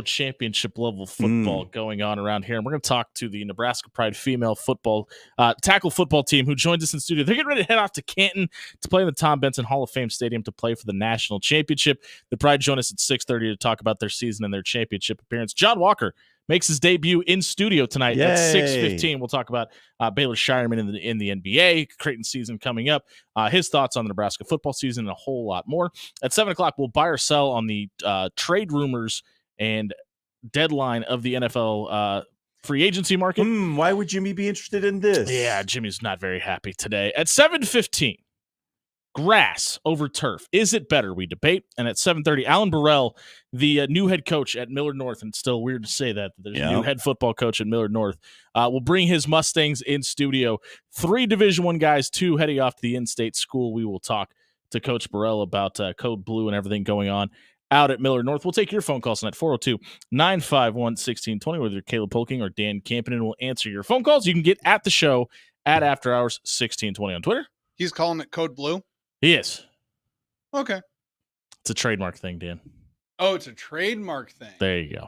championship level football going on around here. And we're going to talk to the Nebraska Pride female football tackle football team who joins us in studio. They're getting ready to head off to Canton to play in the Tom Benson Hall of Fame Stadium to play for the national championship. The Pride join us at 6:30 to talk about their season and their championship appearance. John Walker makes his debut in studio tonight at 6:15. We'll talk about Baylor Shireman in the NBA, Creighton season coming up, his thoughts on the Nebraska football season, and a whole lot more. At 7 o'clock, we'll buy or sell on the trade rumors and deadline of the NFL free agency market. Why would Jimmy be interested in this? Yeah, Jimmy's not very happy today. At 7:15, grass over turf. Is it better? We debate. And at 7:30, Alan Burrell, the new head coach at Millard North, and it's still weird to say that there's a new head football coach at Millard North, will bring his Mustangs in studio. 3 Division I guys, 2 heading off to the in-state school. We will talk to Coach Burrell about Code Blue and everything going on out at Millard North. We'll take your phone calls tonight, 402-951-1620, whether you're Caleb Polking or Dan Campinen will answer your phone calls. You can get at the show at After Hours 1620 on Twitter. He's calling it Code Blue? He is. Okay. It's a trademark thing, Dan. Oh, it's a trademark thing. There you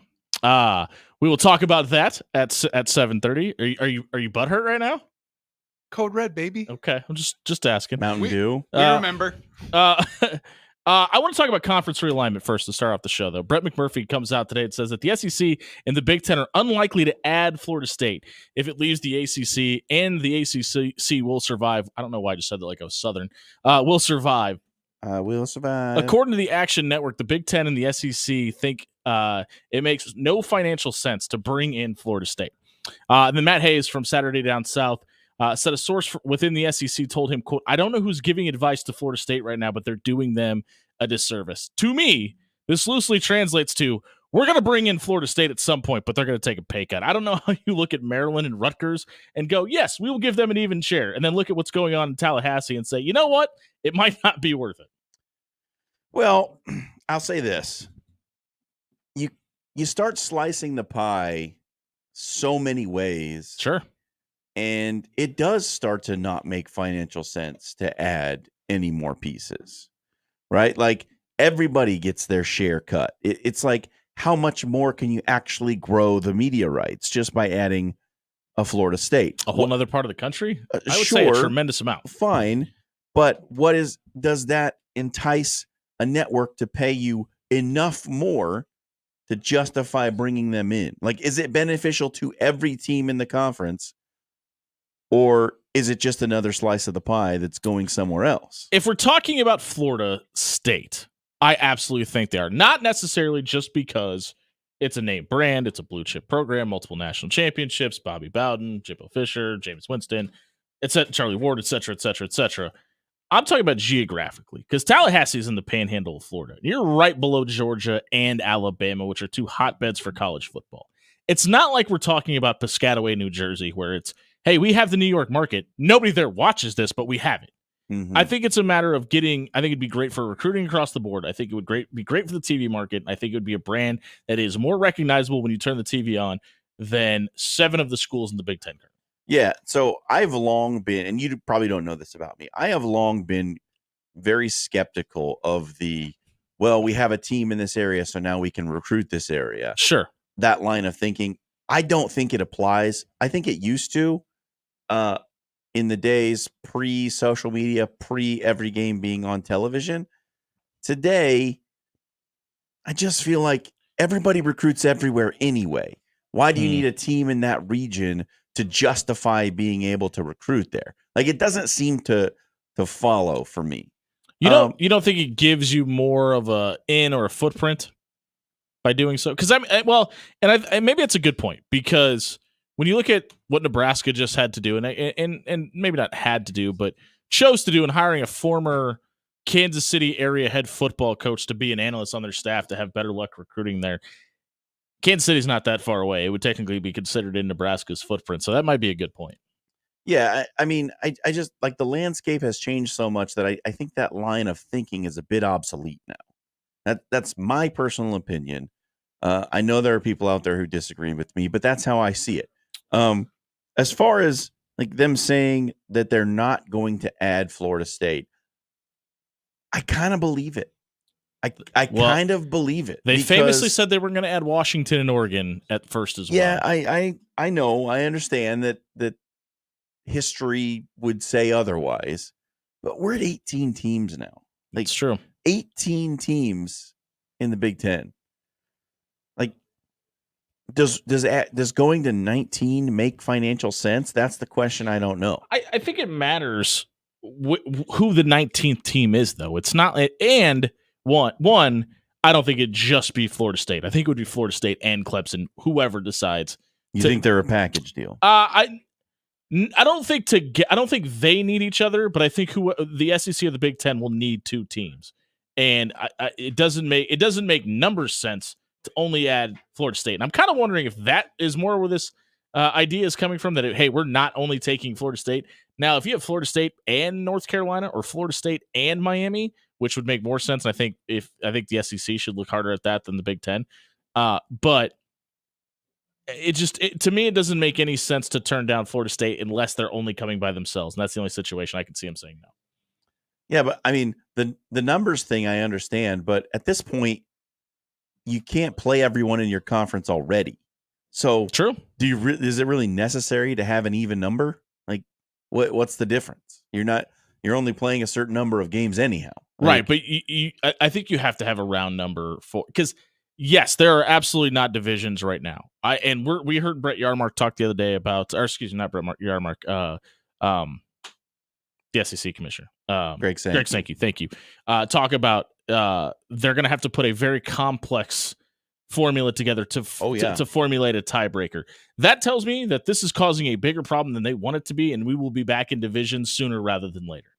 go. We will talk about that at 7:30. Are you butthurt right now? Code Red, baby. Okay, I'm just asking. Mountain Dew. We remember. I want to talk about conference realignment first to start off the show, though. Brett McMurphy comes out today and says that the SEC and the Big Ten are unlikely to add Florida State if it leaves the ACC, and the ACC will survive. I don't know why I just said that like I was Southern. Will survive. Will survive. According to the Action Network, the Big Ten and the SEC think it makes no financial sense to bring in Florida State. And then Matt Hayes from Saturday Down South said a source within the SEC told him, quote, "I don't know who's giving advice to Florida State right now, but they're doing them a disservice." To me, this loosely translates to, we're going to bring in Florida State at some point, but they're going to take a pay cut. I don't know how you look at Maryland and Rutgers and go, yes, we will give them an even share, and then look at what's going on in Tallahassee and say, you know what? It might not be worth it. Well, I'll say this. You start slicing the pie so many ways. Sure. And it does start to not make financial sense to add any more pieces, right? Like everybody gets their share cut. It's like, how much more can you actually grow the media rights just by adding a Florida State? A whole other part of the country? I would sure, say a tremendous amount. Fine. But does that entice a network to pay you enough more to justify bringing them in? Like, is it beneficial to every team in the conference? Or is it just another slice of the pie that's going somewhere else? If we're talking about Florida State, I absolutely think they are. Not necessarily just because it's a name brand, it's a blue chip program, multiple national championships, Bobby Bowden, Jimbo Fisher, James Winston, Charlie Ward, et cetera, et cetera, et cetera. I'm talking about geographically, because Tallahassee is in the panhandle of Florida. You're right below Georgia and Alabama, which are 2 hotbeds for college football. It's not like we're talking about Piscataway, New Jersey, where it's, hey, we have the New York market. Nobody there watches this, but we have it. Mm-hmm. I think it's a matter of I think it'd be great for recruiting across the board. I think it would be great for the TV market. I think it would be a brand that is more recognizable when you turn the TV on than 7 of the schools in the Big Ten. Yeah, so I've long been, and you probably don't know this about me, I have long been very skeptical of we have a team in this area, so now we can recruit this area. Sure. That line of thinking, I don't think it applies. I think it used to in the days pre-social media, pre-every game being on television. Today, I just feel like everybody recruits everywhere anyway. Why do you need a team in that region to justify being able to recruit there? Like, it doesn't seem to follow for me. You don't think it gives you more of a in or a footprint by doing so? Because maybe it's a good point, because when you look at what Nebraska just had to do, and maybe not had to do, but chose to do in hiring a former Kansas City area head football coach to be an analyst on their staff to have better luck recruiting there. Kansas City's not that far away. It would technically be considered in Nebraska's footprint, so that might be a good point. Yeah, I mean, I just, like, the landscape has changed so much that I think that line of thinking is a bit obsolete now. That's my personal opinion. I know there are people out there who disagree with me, but that's how I see it. As far as like them saying that they're not going to add Florida State, I kind of believe it. I kind of believe it. They famously because- said they were going to add Washington and Oregon at first as well. Yeah, I know. I understand that history would say otherwise, but we're at 18 teams now. Like, it's true. 18 teams in the Big Ten. Like, does going to 19 make financial sense? That's the question. I don't know. I think it matters who the 19th team is, though. It's not, and one, I don't think it'd just be Florida State. I think it would be Florida State and Clemson, whoever decides. You think they're a package deal? I don't think they need each other, but I think the SEC or the Big Ten will need two teams, and it doesn't make numbers sense to only add Florida State. And I'm kind of wondering if that is more where this idea is coming from. That hey, we're not only taking Florida State. Now, if you have Florida State and North Carolina, or Florida State and Miami, which would make more sense, I think the SEC should look harder at that than the Big Ten. But to me, it doesn't make any sense to turn down Florida State unless they're only coming by themselves, and that's the only situation I can see them saying no. Yeah, but I mean the numbers thing I understand, but at this point, you can't play everyone in your conference already. So True. Is it really necessary to have an even number? Like, what's the difference? You're only playing a certain number of games anyhow. Right, but I think you have to have a round number because yes, there are absolutely not divisions right now. We heard Brett Yarmark talk the other day about, or excuse me, not Brett Yarmark, the SEC commissioner, Greg Sankey. Thank you. Talk about they're going to have to put a very complex formula together to formulate a tiebreaker. That tells me that this is causing a bigger problem than they want it to be, and we will be back in divisions sooner rather than later.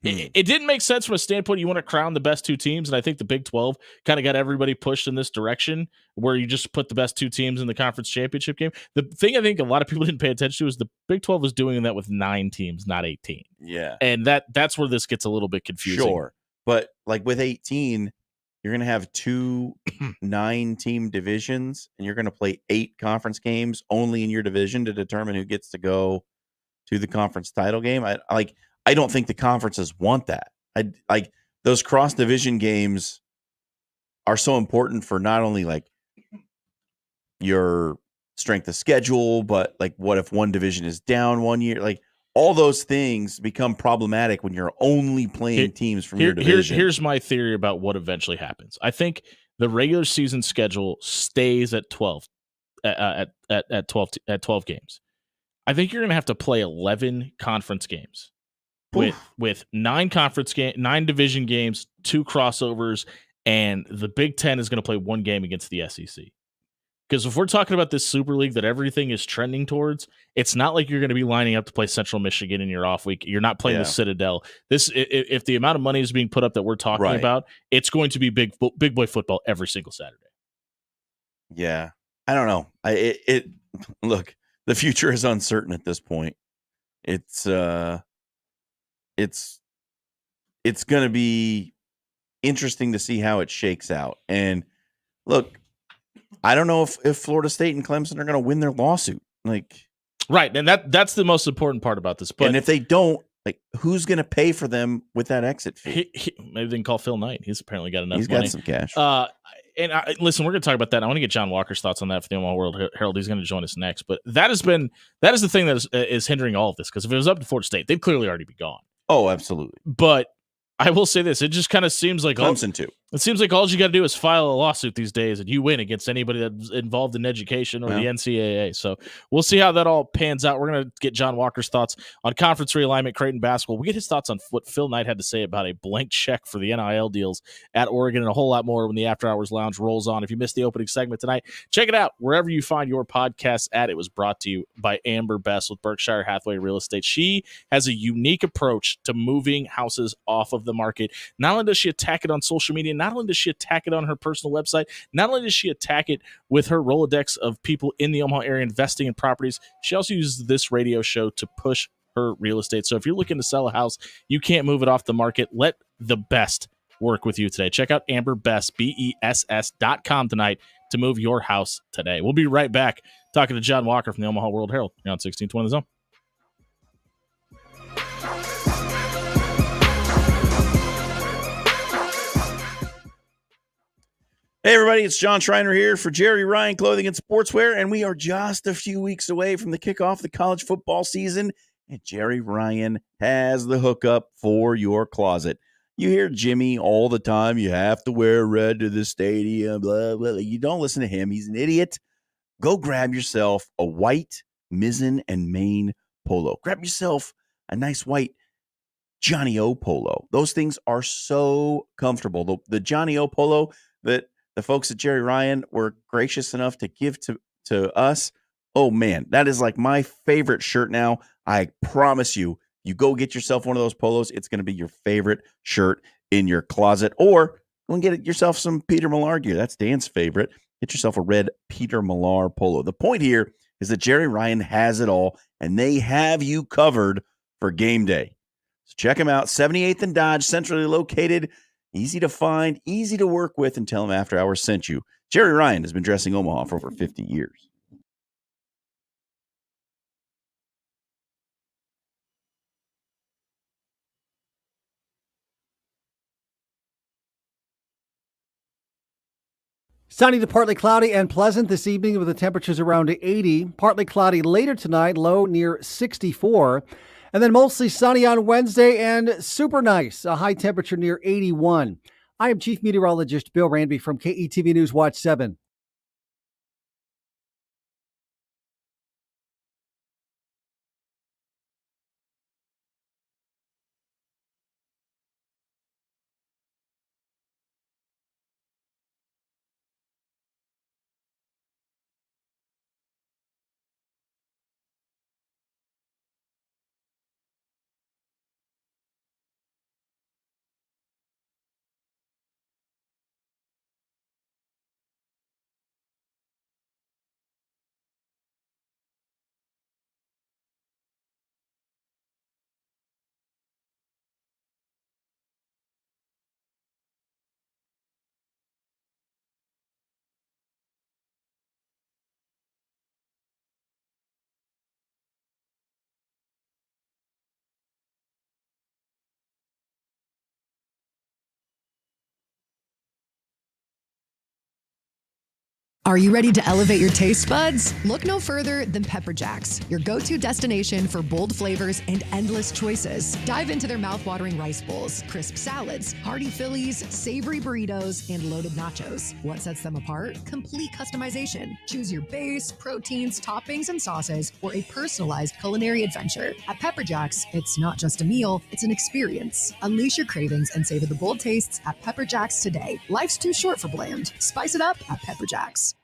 It didn't make sense from a standpoint you want to crown the best two teams, and I think the Big 12 kind of got everybody pushed in this direction where you just put the best two teams in the conference championship game. The thing I think a lot of people didn't pay attention to is the Big 12 was doing that with 9 teams, not 18. Yeah. And that's where this gets a little bit confusing. Sure. But like with 18, you're going to have 2 9-team divisions, and you're going to play 8 conference games only in your division to determine who gets to go to the conference title game. I don't think the conferences want that. Like those cross division games are so important for not only like your strength of schedule, but like what if one division is down one year? Like all those things become problematic when you're only playing teams from your division. Here's my theory about what eventually happens. I think the regular season schedule stays at 12 at 12 games. I think you're going to have to play 11 conference games. With 9 division games, 2 crossovers, and the Big Ten is going to play 1 game against the SEC. Because if we're talking about this Super League that everything is trending towards, it's not like you're going to be lining up to play Central Michigan in your off week. You're not playing the Citadel. If the amount of money is being put up that we're talking about, it's going to be big boy football every single Saturday. Yeah, I don't know. Look, the future is uncertain at this point. It's going to be interesting to see how it shakes out. And look, I don't know if Florida State and Clemson are going to win their lawsuit. Right, and that's the most important part about this. But and if they don't, who's going to pay for them with that exit fee? Maybe they can call Phil Knight. He's apparently got enough money. He's got some cash. Listen, we're going to talk about that. I want to get John Walker's thoughts on that for the Omaha World Herald. He's going to join us next. But that is the thing that is hindering all of this, because if it was up to Florida State, they'd clearly already be gone. Oh, absolutely. But I will say this: it just kind of seems like Clemson too. It seems like all you got to do is file a lawsuit these days, and you win against anybody that's involved in education or the NCAA. So we'll see how that all pans out. We're going to get John Walker's thoughts on conference realignment, Creighton basketball. We get his thoughts on what Phil Knight had to say about a blank check for the NIL deals at Oregon, and a whole lot more when the After Hours Lounge rolls on. If you missed the opening segment tonight, check it out wherever you find your podcasts at. It was brought to you by Amber Best with Berkshire Hathaway Real Estate. She has a unique approach to moving houses off of the market. Not only does she attack it on social media, not only does she attack it on her personal website, not only does she attack it with her Rolodex of people in the Omaha area investing in properties, she also uses this radio show to push her real estate. So if you're looking to sell a house, you can't move it off the market. Let the best work with you today. Check out Amber Best, BESS.com tonight to move your house today. We'll be right back talking to John Walker from the Omaha World Herald here on 1620 The Zone. Hey, everybody, it's John Schreiner here for Jerry Ryan Clothing and Sportswear, and we are just a few weeks away from the kickoff of the college football season, and Jerry Ryan has the hookup for your closet. You hear Jimmy all the time, you have to wear red to the stadium, blah, blah. You don't listen to him. He's an idiot. Go grab yourself a white mizzen and main polo. Grab yourself a nice white Johnny O polo. Those things are so comfortable. The Johnny O polo that the folks at Jerry Ryan were gracious enough to give to us. Oh man, that is like my favorite shirt now. I promise you, you go get yourself one of those polos, it's going to be your favorite shirt in your closet. Or go and get yourself some Peter Millar gear. That's Dan's favorite. Get yourself a red Peter Millar polo. The point here is that Jerry Ryan has it all, and they have you covered for game day. So check them out. 78th and Dodge, centrally located, easy to find, easy to work with, and tell them After Hours sent you. Jerry Ryan has been dressing Omaha for over 50 years. Sunny to partly cloudy and pleasant this evening with the temperatures around 80. Partly cloudy later tonight, low near 64. And then mostly sunny on Wednesday and super nice, a high temperature near 81. I am Chief Meteorologist Bill Ranby from KETV News Watch 7. Are you ready to elevate your taste buds? Look no further than Pepper Jacks, your go-to destination for bold flavors and endless choices. Dive into their mouth-watering rice bowls, crisp salads, hearty Phillies, savory burritos, and loaded nachos. What sets them apart? Complete customization. Choose your base, proteins, toppings, and sauces for a personalized culinary adventure. At Pepper Jacks, it's not just a meal, it's an experience. Unleash your cravings and savor the bold tastes at Pepper Jacks today. Life's too short for bland. Spice it up at Pepper Jacks.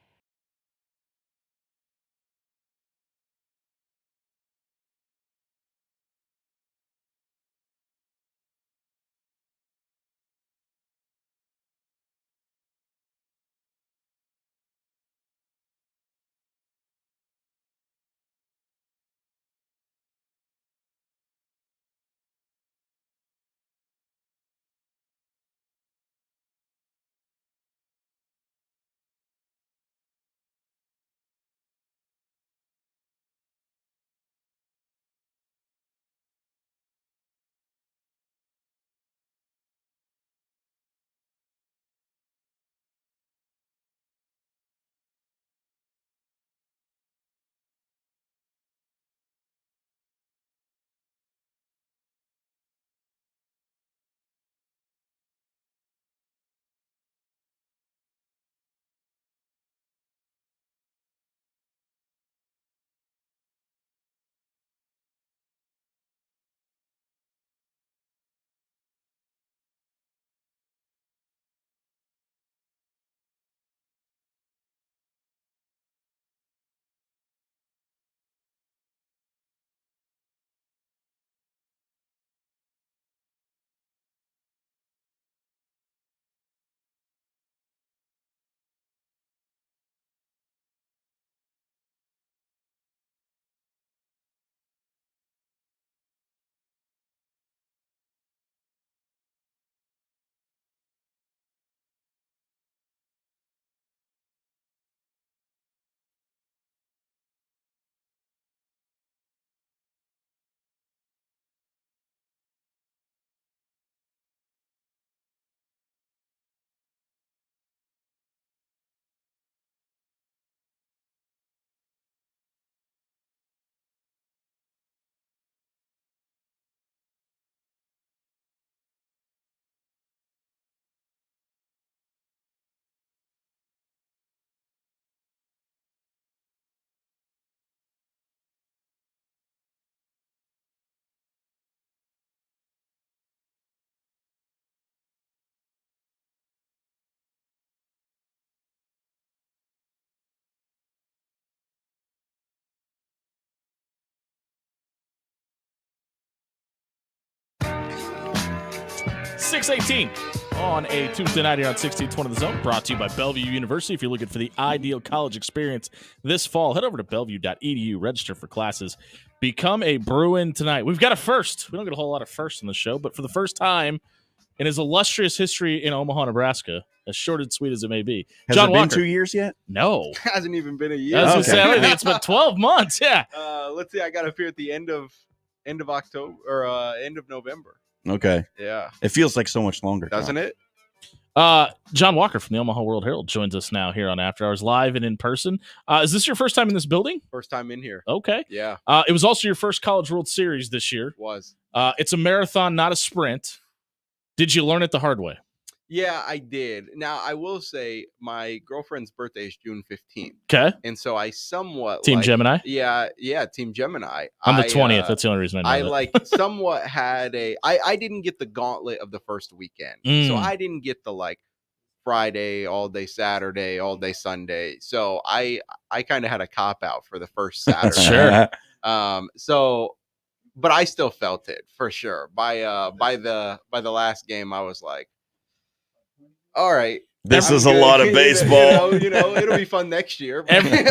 6:18 on a Tuesday night here on 1620 The Zone, brought to you by Bellevue University. If you're looking for the ideal college experience this fall, head over to bellevue.edu, register for classes, become a Bruin tonight. We've got a first. We don't get a whole lot of firsts on the show, but for the first time in his illustrious history in Omaha, Nebraska, as short and sweet as it may be, Has John it been Walker. 2 years yet? No. Hasn't even been a I year. was gonna Okay. say, I think it's been 12 months. Yeah. Let's see. I got up here at the end of October or end of November. Okay. Yeah, It feels like so much longer. doesn't it? John Walker from the Omaha World Herald joins us now here on After Hours Live and in person. Is this your first time in this building? First time in here. Okay. Yeah, It was also your first College World Series this year. was. It's a marathon, not a sprint. Did you learn it the hard way? Yeah, I did. Now I will say my girlfriend's birthday is June 15th, Okay. and so I somewhat Team Gemini? Yeah, Team Gemini. I'm the I, 20th. That's the only reason I know that. somewhat had I didn't get the gauntlet of the first weekend. So Mm. I didn't get the like Friday, all day Saturday, all day Sunday. So I kind of had a cop out for the first Saturday. Sure. But I still felt it for sure. By the last game I was like, all right. This I'm is a good. lot of baseball. It'll be fun next year. Everything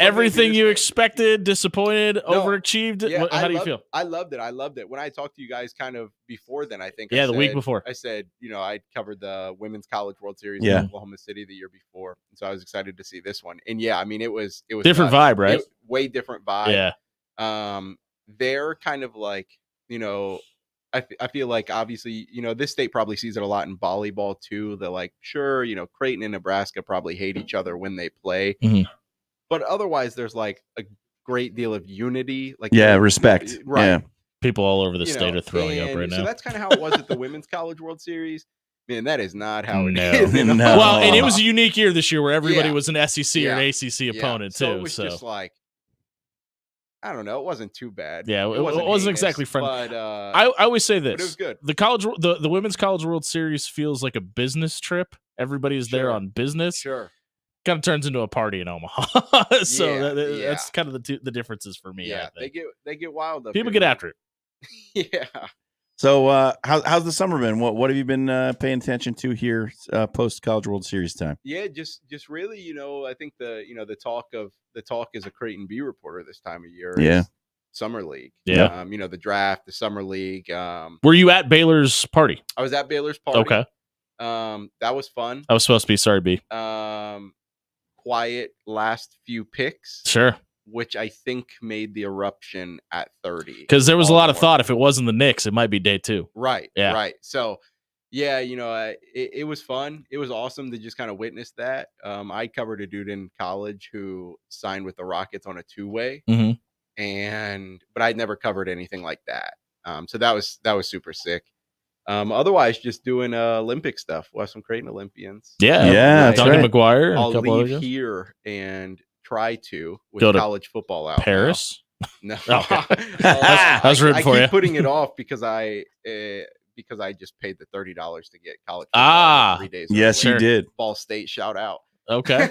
Everything you expected, disappointed, No. overachieved. Yeah, How do you feel? I loved it. When I talked to you guys kind of before then, I think Yeah, I the week said- before. I said, I covered the Women's College World Series Yeah. in Oklahoma City the year before. And so I was excited to see this one. And yeah, I mean, it was Different nuts. vibe, right? Way different vibe. Yeah. They're kind of like, I feel like obviously, this state probably sees it a lot in volleyball too. They're like, sure, Creighton and Nebraska probably hate each other when they play. Mhm. But otherwise, there's like a great deal of unity. Like, Yeah, respect. Right. Yeah. People all over the You state know, are throwing up and right so now. that's kind of how it was at the Women's College World Series. Man, that is not how it No. is. in No. Omaha. Well, and it was a unique year this year where everybody Yeah. was an SEC or an Yeah. ACC Yeah. opponent So too. it was So just like, I don't know. It wasn't too bad. Yeah, it wasn't wasn't heinous, exactly friendly. But, I always say but it was this: good. the Women's College World Series feels like a business trip. Everybody's there Sure. on business. Sure. Kind of turns into a party in Omaha. So Yeah, that's kind of the differences for me. Yeah, I think. they get wild up People here, get man. after it. Yeah. So how's the summer been? What have you been paying attention to here post College World Series time? Yeah, just really, I think the talk as a Creighton B reporter this time of year Yeah. is Summer League. Yeah. The draft, the Summer League. Were you at Baylor's party? I was at Baylor's party. Okay, That was fun. I was supposed to be. Sorry, B. Quiet last few picks, Sure, which I think made the eruption at 30. because there was a lot of Baltimore. thought. If it wasn't the Knicks, it might be day two. Right. Yeah. Right. So, yeah, it was fun. It was awesome to just kind of witness that. I covered a dude in college who signed with the Rockets on a two-way, Mhm. but I'd never covered anything like that. So that was super sick. Otherwise, just doing Olympic stuff. We'll have some Creighton Olympians. Yeah, Yeah, that's Duncan right. McGuire and I'll a couple other leave guys. here and try to with Go to college football out now. Paris. No, Okay. I I was rooting for keep you. putting it off because I just paid the $30 to get college football Ah, 3 days. Yes, early. you did. Ball State, shout out. Okay.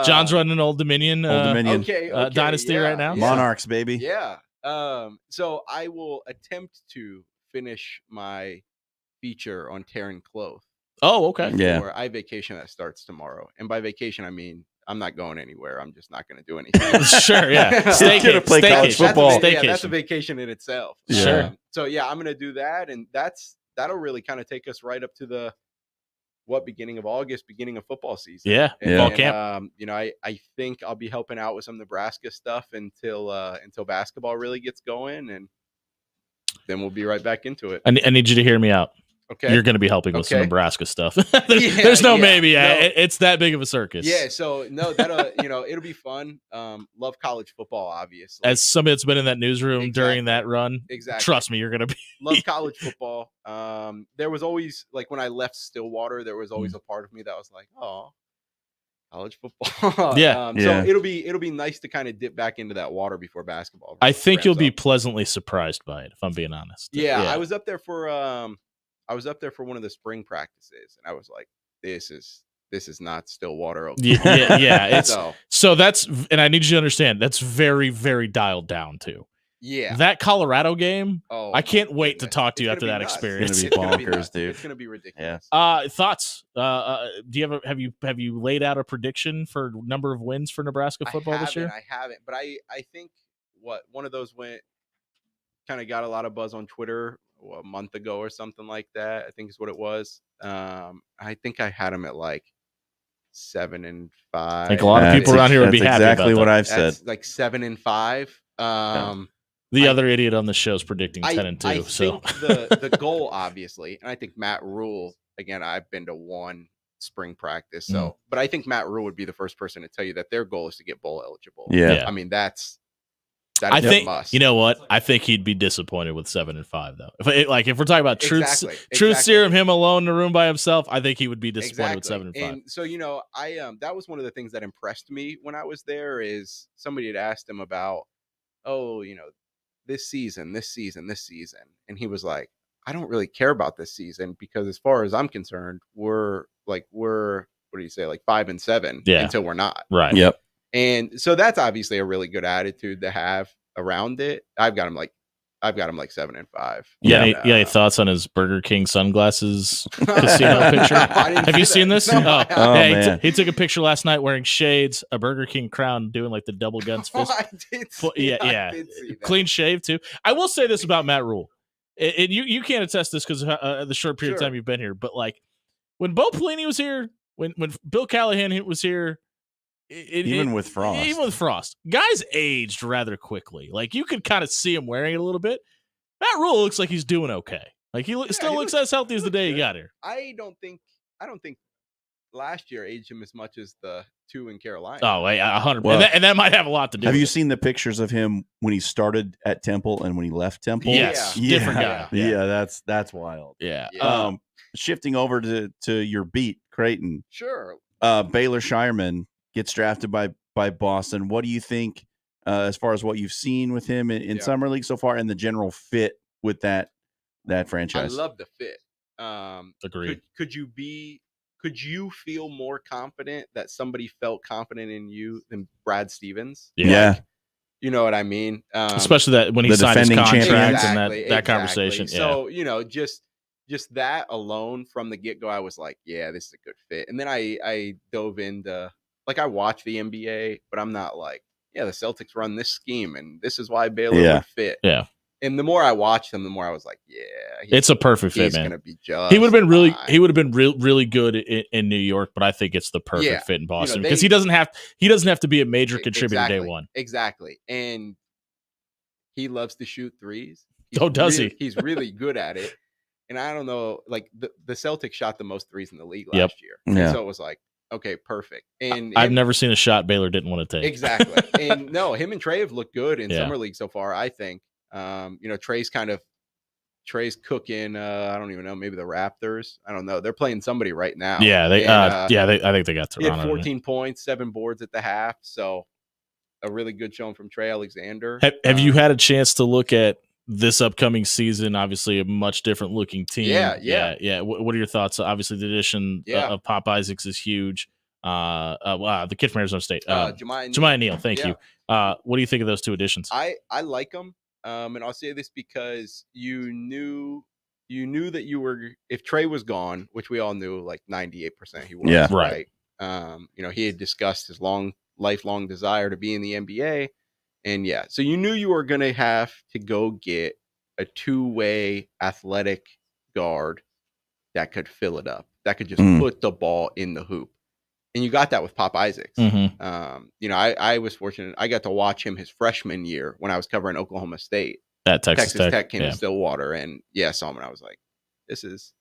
John's running Old Dominion. Old Dominion. Okay, Dynasty yeah, right now? yeah. Monarchs, baby. Yeah. So I will attempt to finish my feature on Taryn Cloth. Oh, okay. Yeah. Or I vacation that starts tomorrow, and by vacation I mean I'm not going anywhere. I'm just not going to do anything. Sure, yeah. He's gonna play college Staycation. football. That's a Staycation. vacation in itself. Sure. So yeah, I'm going to do that, and that'll really kind of take us right up to the beginning of August, beginning of football season. Yeah, And, fall camp. I think I'll be helping out with some Nebraska stuff until basketball really gets going, and then we'll be right back into it. I need you to hear me out. Okay. You're going to be helping with some Okay. Nebraska stuff. Yeah, There's no yeah. maybe. No. It's that big of a circus. Yeah. So no, that'll it'll be fun. Love college football, obviously. As somebody that's been in that newsroom during that run, Exactly. trust me, you're going to be. Love college football. There was always, like, when I left Stillwater, there was always a part of me that was like, oh, college football. Yeah. Yeah. So it'll be nice to kind of dip back into that water before basketball. I think you'll ramps be up. pleasantly surprised by it, if I'm being honest. Yeah, I was up there for one of the spring practices, and I was like, this is not Stillwater. Yeah. It's So so that's, and I need you to understand that's very, very dialed down too. Yeah. That Colorado game, Oh, I my can't wait to goodness. talk to you It's after gonna that be nuts. experience. It's It's gonna be gonna bonkers, nuts. dude. It's gonna be ridiculous. Thoughts? Do you have you laid out a prediction for number of wins for Nebraska football this year? I haven't, but I think one of those went kind of got a lot of buzz on Twitter a month ago or something like that. I think is what it was. I think I had him at like 7-5. I think a lot of people around here would be That's happy exactly about what that. I've said. That's like 7-5. The I- other idiot on the show is predicting 10-2. I So think the goal, obviously, and I think Matt Rule, again, I've been to one spring practice, so but I think Matt Rule would be the first person to tell you that their goal is to get bowl eligible. Yeah. Yeah. I mean that I is a think must. you know what? I think he'd be disappointed with 7-5 though. If we're talking about truth Exactly. serum, him alone in the room by himself, I think he would be disappointed with 7-5. And so I that was one of the things that impressed me when I was there is somebody had asked him about, this season, and he was like, I don't really care about this season because as far as I'm concerned, we're what do you say, like 5-7 until we're not. Right. Yep. And so that's obviously a really good attitude to have around it. I've got him like 7-5. Yeah. And, Any thoughts on his Burger King sunglasses casino picture? I didn't Have you see seen that. this? No, Oh, Oh, yeah, man. he took a picture last night wearing shades, a Burger King crown, doing like the double guns fist. I did see, Yeah. I did see that. Clean shave too. I will say this about Matt Rule, and you can't attest this because the short period of Sure. time you've been here, but like when Bo Pelini was here, when Bill Callahan was here, Even with Frost. guys aged rather quickly. Like you could kind of see him wearing it a little bit. Matt Rule looks like he's doing okay. Like he still looks as healthy as the day he got here. I don't think last year aged him as much as the 2 in Carolina. Oh, 100%. Well, and that might have a lot to do. Have with you it. seen the pictures of him when he started at Temple and when he left Temple? Yes, Yeah. different guy. Yeah, that's wild. Yeah. Yeah. Shifting over to your beat, Creighton. Sure. Baylor Shireman gets drafted by Boston. What do you think as far as what you've seen with him in Yeah. summer league so far and the general fit with that franchise? I love the fit. Agreed. Could you feel more confident that somebody felt confident in you than Brad Stevens? Yeah. You know what I mean? Especially that when he the signed his defending contract champion. and that conversation. Yeah. So, just that alone from the get-go, I was like, yeah, this is a good fit. And then I dove into, like, I watch the NBA, but I'm not like, yeah, the Celtics run this scheme and this is why Baylor would fit. Yeah. And the more I watched them, the more I was like, yeah, It's a perfect fit, he's man. gonna be just He would have been fine. really good in New York, but I think it's the perfect Yeah. fit in Boston they- because he doesn't have to be a major contributor exactly, day one. Exactly. And he loves to shoot threes. Oh, does he? He's really good at it. And I don't know, like the Celtics shot the most threes in the league Yep. last year. And Yeah. so it was like, okay, perfect. And I've never seen a shot Baylor didn't want to take. exactly. And no, him and Trey have looked good in Yeah. summer league so far, I think. Trey's cooking, I don't even know, maybe the Raptors. I don't know. They're playing somebody right now. Yeah, I think they got He had Toronto. 14 points, 7 boards at the half. So a really good showing from Trey Alexander. Have you had a chance to look at this upcoming season? Obviously, a much different looking team. Yeah. What are your thoughts? Obviously, the addition of Pop Isaacs is huge. The kid from Arizona State, Jemiah Neal. Thank you. What do you think of those two additions? I like them, and I'll say this because you knew that you were, if Trey was gone, which we all knew, like 98% he was. Yeah. Right. He had discussed his lifelong desire to be in the NBA. And yeah, so you knew you were going to have to go get a two-way athletic guard that could fill it up, that could just put the ball in the hoop. And you got that with Pop Isaacs. Mm-hmm. I was fortunate. I got to watch him his freshman year when I was covering Oklahoma State. At Texas Tech came to Stillwater, and I saw him, and I was like, this is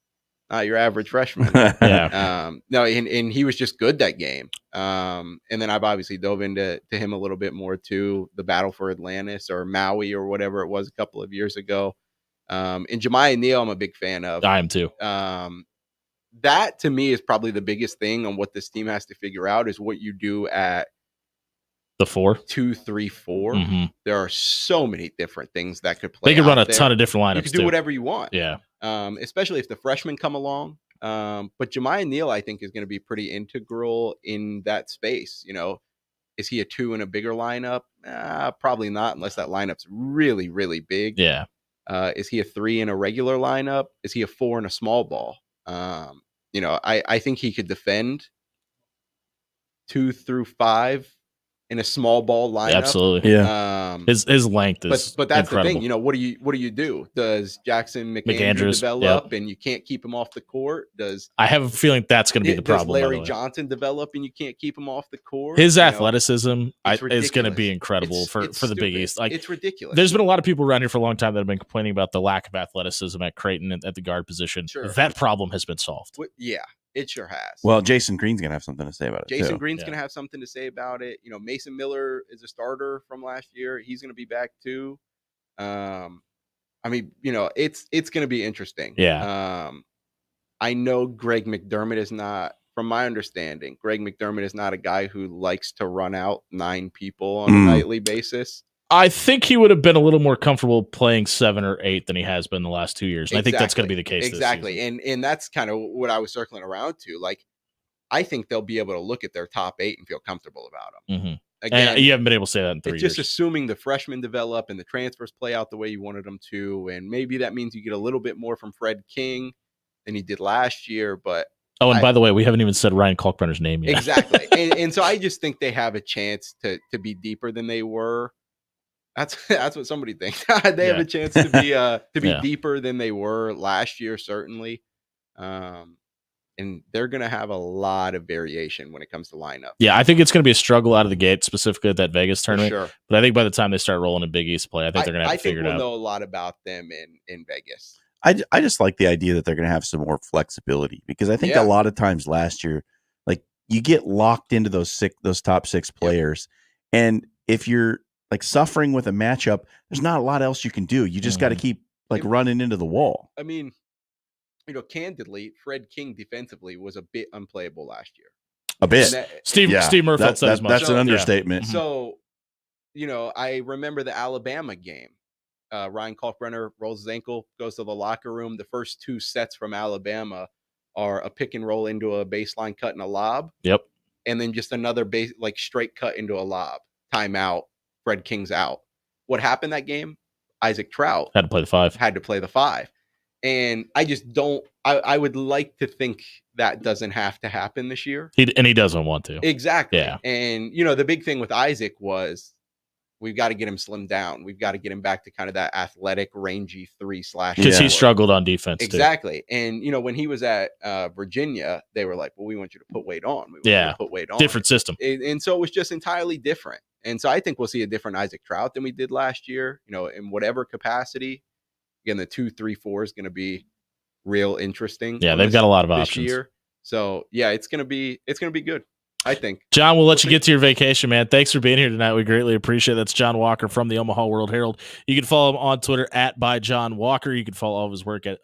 not your average freshman. Yeah. No, and he was just good that game. And then I've obviously dove into him a little bit more too. The battle for Atlantis or Maui or whatever it was a couple of years ago. And Jemiah Neal, I'm a big fan of. I am too. That to me is probably the biggest thing on what this team has to figure out is what you do at the 4, 2, 3, 4. Mm-hmm. There are so many different things that could play. They could run a there. ton of different lineups. You could do too. whatever you want. Yeah. Especially if the freshmen come along. But Jemiah Neal, I think, is going to be pretty integral in that space. Is he a 2 in a bigger lineup? Probably not, unless that lineup's really, really big. Yeah. Is he a 3 in a regular lineup? Is he a 4 in a small ball? I think he could defend 2 through 5 in a small ball lineup. Absolutely. Yeah. His length is but that's incredible. the thing. What do you do? Does Jackson McAndrews McAndrews, develop and you can't keep him off the court? I have a feeling that's going to be the problem. Does by Larry the way. Johnson develop and you can't keep him off the court? His athleticism is going to ridiculous. be incredible for the stupid. Big East. Like, it's ridiculous. There's been a lot of people around here for a long time that have been complaining about the lack of athleticism at Creighton at the guard position. Sure. That problem has been solved. Yeah, it sure has. Well, Jason Green's gonna have something to say about it. Jason too. Green's going to have something to say about it. Mason Miller is a starter from last year. He's going to be back too. It's going to be interesting. Yeah. I know Greg McDermott is not, from my understanding, Greg McDermott is not a guy who likes to run out 9 people on a nightly basis. I think he would have been a little more comfortable playing 7 or 8 than he has been the last 2 years. And I think that's going to be the case. Exactly. This season. And that's kind of what I was circling around to. Like, I think they'll be able to look at their top 8 and feel comfortable about them. Mm-hmm. Again, and you haven't been able to say that in 3 years. Just assuming the freshmen develop and the transfers play out the way you wanted them to. And maybe that means you get a little bit more from Fred King than he did last year. But by the way, we haven't even said Ryan Kalkbrenner's name yet. Exactly. and so I just think they have a chance to be deeper than they were. That's what somebody thinks. They have a chance to be deeper than they were last year, certainly. And they're going to have a lot of variation when it comes to lineup. Yeah, I think it's going to be a struggle out of the gate, specifically at that Vegas tournament. Sure. But I think by the time they start rolling in Big East play, I think they're going to have to figure it out. I think we'll know a lot about them in Vegas. I just like the idea that they're going to have some more flexibility, because I think a lot of times last year, like, you get locked into those top 6 players, and if you're like suffering with a matchup, there's not a lot else you can do. You just got to keep running into the wall. I mean, candidly, Fred King defensively was a bit unplayable last year. A bit. Steve Murphy said as much. That's an understatement. So, I remember the Alabama game. Ryan Kalkbrenner rolls his ankle, goes to the locker room. The first 2 sets from Alabama are a pick and roll into a baseline cut and a lob. Yep. And then just another straight cut into a lob. Timeout. Fred King's out. What happened that game? Isaac Trout had to play the 5. And I just don't. I would like to think that doesn't have to happen this year. He doesn't want to. Exactly. Yeah. And the big thing with Isaac was we've got to get him slimmed down. We've got to get him back to kind of that athletic, rangy 3/. Because he struggled on defense. Exactly. Too. And when he was at Virginia, they were like, "Well, we want you to put weight on." We want you to put weight on. Different system. And so it was just entirely different. And so I think we'll see a different Isaac Trout than we did last year. In whatever capacity. Again, the 2, 3, 4 is going to be real interesting. Yeah, they've got a lot of this options year. So yeah, it's gonna be good, I think. John, we'll let you get to your vacation, man. Thanks for being here tonight. We greatly appreciate it. That's John Walker from the Omaha World Herald. You can follow him on Twitter @byjohnwalker. You can follow all of his work at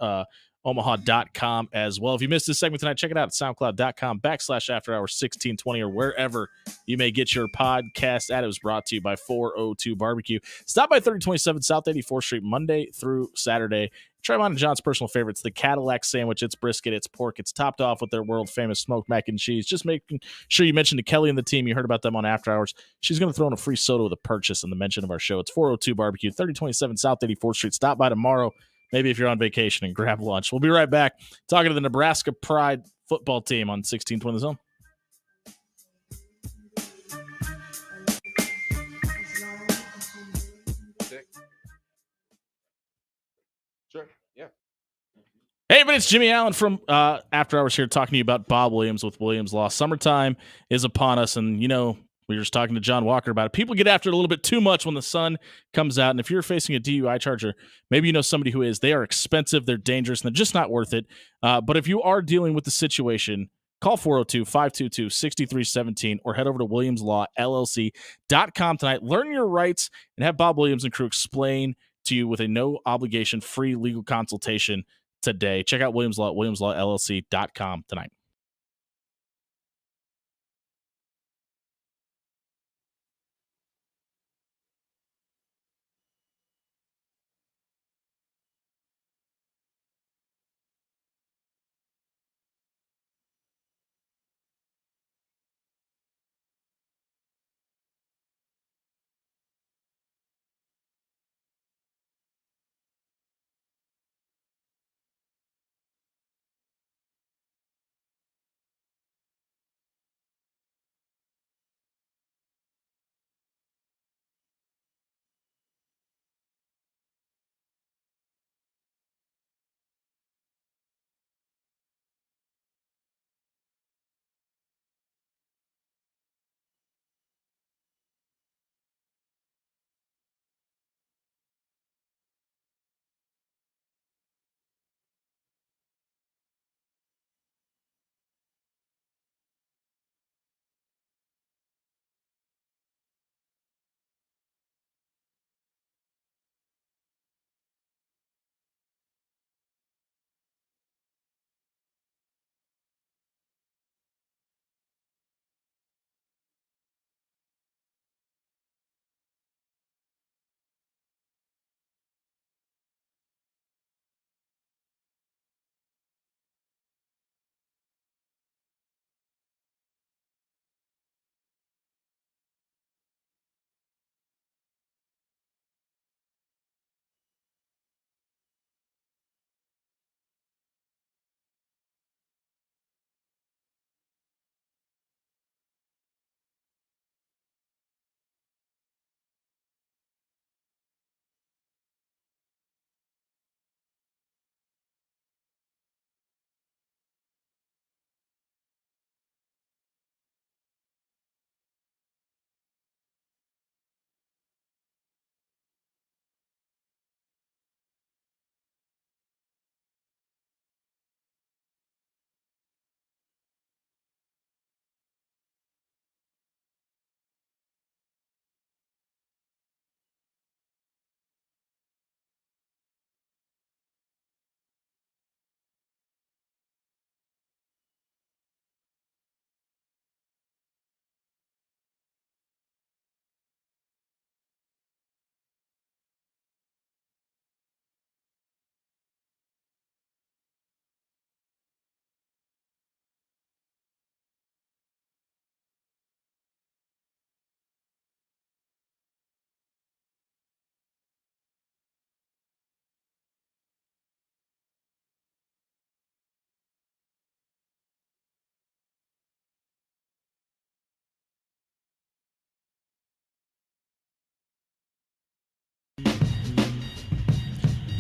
omaha.com as well. If you missed this segment tonight, check it out at soundcloud.com/afterhours1620 or wherever you may get your podcast at. It was brought to you by 402 Barbecue. Stop by 3027 South 84th Street Monday through Saturday. Try mine and John's personal favorites, the Cadillac sandwich. It's brisket, it's pork. It's topped off with their world-famous smoked mac and cheese. Just making sure you mention to Kelly and the team. You heard about them on After Hours. She's going to throw in a free soda with a purchase in the mention of our show. It's 402 Barbecue, 3027 South 84th Street. Stop by tomorrow, maybe if you're on vacation, and grab lunch. We'll be right back talking to the Nebraska Pride football team on 1620 The Zone. Sure. Yeah. Hey, everybody, it's Jimmy Allen from After Hours here talking to you about Bob Williams with Williams Law. Summertime is upon us, and we were just talking to John Walker about it. People get after it a little bit too much when the sun comes out, and if you're facing a DUI charge, or maybe you know somebody who is, they are expensive, they're dangerous, and they're just not worth it. But if you are dealing with the situation, call 402-522-6317 or head over to WilliamsLawLLC.com tonight. Learn your rights and have Bob Williams and crew explain to you with a no-obligation free legal consultation today. Check out Williams Law at WilliamsLawLLC.com tonight.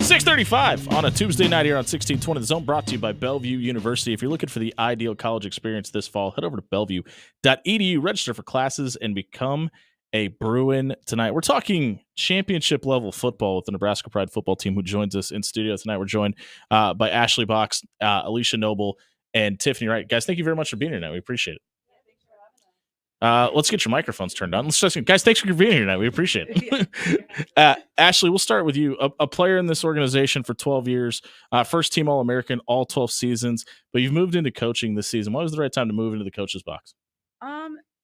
6:35 on a Tuesday night here on 1620 The Zone, brought to you by Bellevue University. If you're looking for the ideal college experience this fall, head over to bellevue.edu, register for classes, and become a Bruin tonight. We're talking championship level football with the Nebraska Pride football team, who joins us in studio tonight. We're joined by Ashley Box, Alicia Noble, and Tiffany Wright. Guys, thank you very much for being here tonight. We appreciate it. Let's get your microphones turned on. Guys, thanks for being here tonight. We appreciate it. Ashley, we'll start with you. A player in this organization for 12 years, first team All-American, all 12 seasons, but you've moved into coaching this season. Why was the right time to move into the coach's box?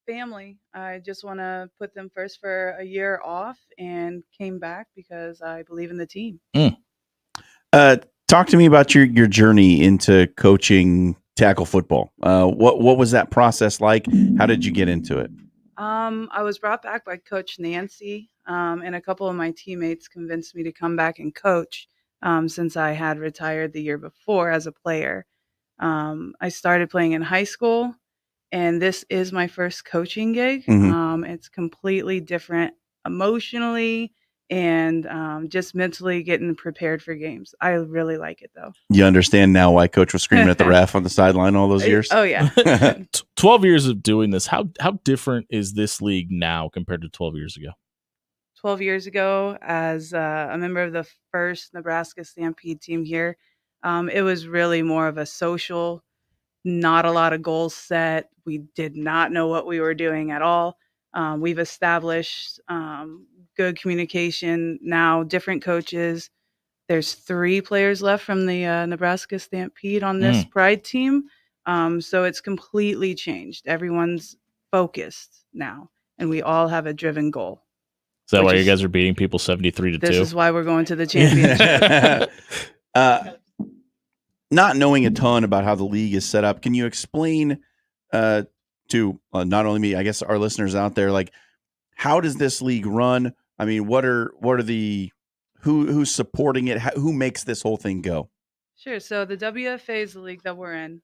Family. I just want to put them first for a year off and came back because I believe in the team. Talk to me about your journey into coaching tackle football. What was that process like? How did you get into it? I was brought back by Coach Nancy, and a couple of my teammates convinced me to come back and coach since I had retired the year before as a player. I started playing in high school, and this is my first coaching gig. It's completely different emotionally and just mentally getting prepared for games. I really like it, though. You understand now why Coach was screaming at the ref on the sideline all those years? Oh, yeah. 12 years of doing this. How different is this league now compared to 12 years ago? 12 years ago, as a member of the first Nebraska Stampede team here, it was really more of a social, not a lot of goals set. We did not know what we were doing at all. We've established good communication now, different coaches. There's 3 players left from the Nebraska Stampede on this Pride team. So it's completely changed. Everyone's focused now, and we all have a driven goal. Is that why you guys are beating people 73-2? This is why we're going to the championship. Not knowing a ton about how the league is set up, can you explain to not only me, I guess our listeners out there, like, how does this league run? I mean, what are the who's supporting it? Who makes this whole thing go? Sure. So the WFA is the league that we're in.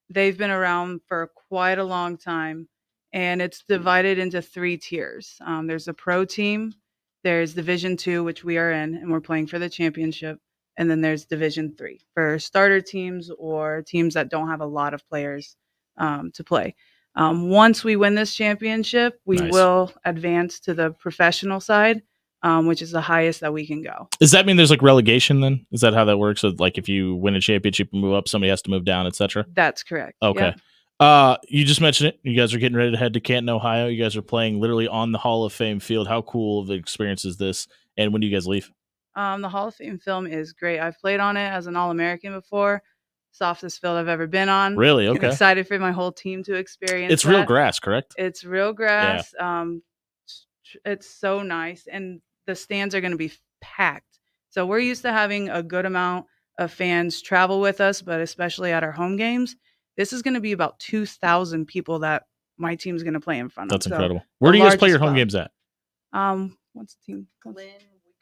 They've been around for quite a long time, and it's divided into 3 tiers. There's a pro team, there's Division 2, which we are in, and we're playing for the championship. And then there's Division 3 for starter teams or teams that don't have a lot of players to play. Once we win this championship, we will advance to the professional side, which is the highest that we can go. Does that mean there's like relegation then? Is that how that works? So like if you win a championship and move up, somebody has to move down, etc.? That's correct. Okay. Yep. You just mentioned it. You guys are getting ready to head to Canton, Ohio. You guys are playing literally on the Hall of Fame field. How cool of an experience is this? And when do you guys leave? The Hall of Fame film is great. I've played on it as an All-American before. Softest field I've ever been on. Really? I'm Okay. excited for my whole team to experience It's real that. grass, correct? It's real grass. It's so nice, and the stands are going to be packed. So we're used to having a good amount of fans travel with us, but especially at our home games, this is going to be about 2,000 people that my team's going to play in front of. That's incredible. Where do you guys play your home games at? What's the team? Lynn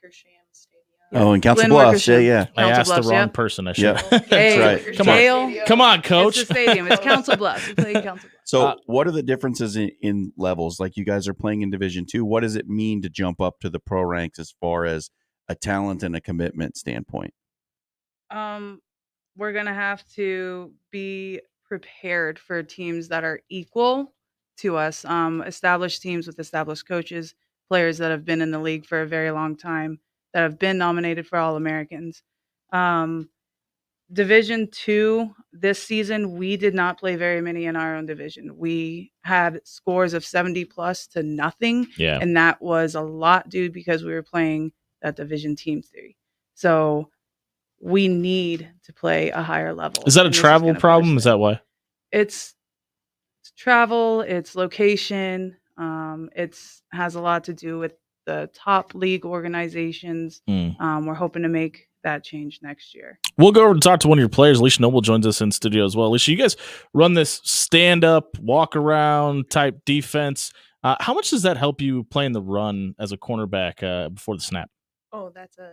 Wickersham Stadium. Oh, in Council Glenn Bluffs. Wickersham. Yeah. I Council asked Bluffs, the wrong yeah. person. I should. Yeah. That's Hey, right. Come on. Dale. Come on, It's coach. the stadium. It's Council Bluffs. We play in Council Bluffs. So what are the differences in levels? Like, you guys are playing in Division 2. What does it mean to jump up to the pro ranks as far as a talent and a commitment standpoint? We're going to have to be prepared for teams that are equal to us, established teams with established coaches, players that have been in the league for a very long time, that have been nominated for All-Americans. Division 2, this season, we did not play very many in our own division. We had scores of 70 plus to nothing. Yeah. And that was a lot due because we were playing that Division Team 3. So we need to play a higher level. Is that a and this travel gonna problem? push Is that why? It's travel, it's location. It has a lot to do with the top league organizations. We're hoping to make that change next year. We'll go over and talk to one of your players. Alicia Noble joins us in studio as well. Alicia, you guys run this stand-up, walk-around type defense. How much does that help you playing the run as a cornerback before the snap? Oh, that's a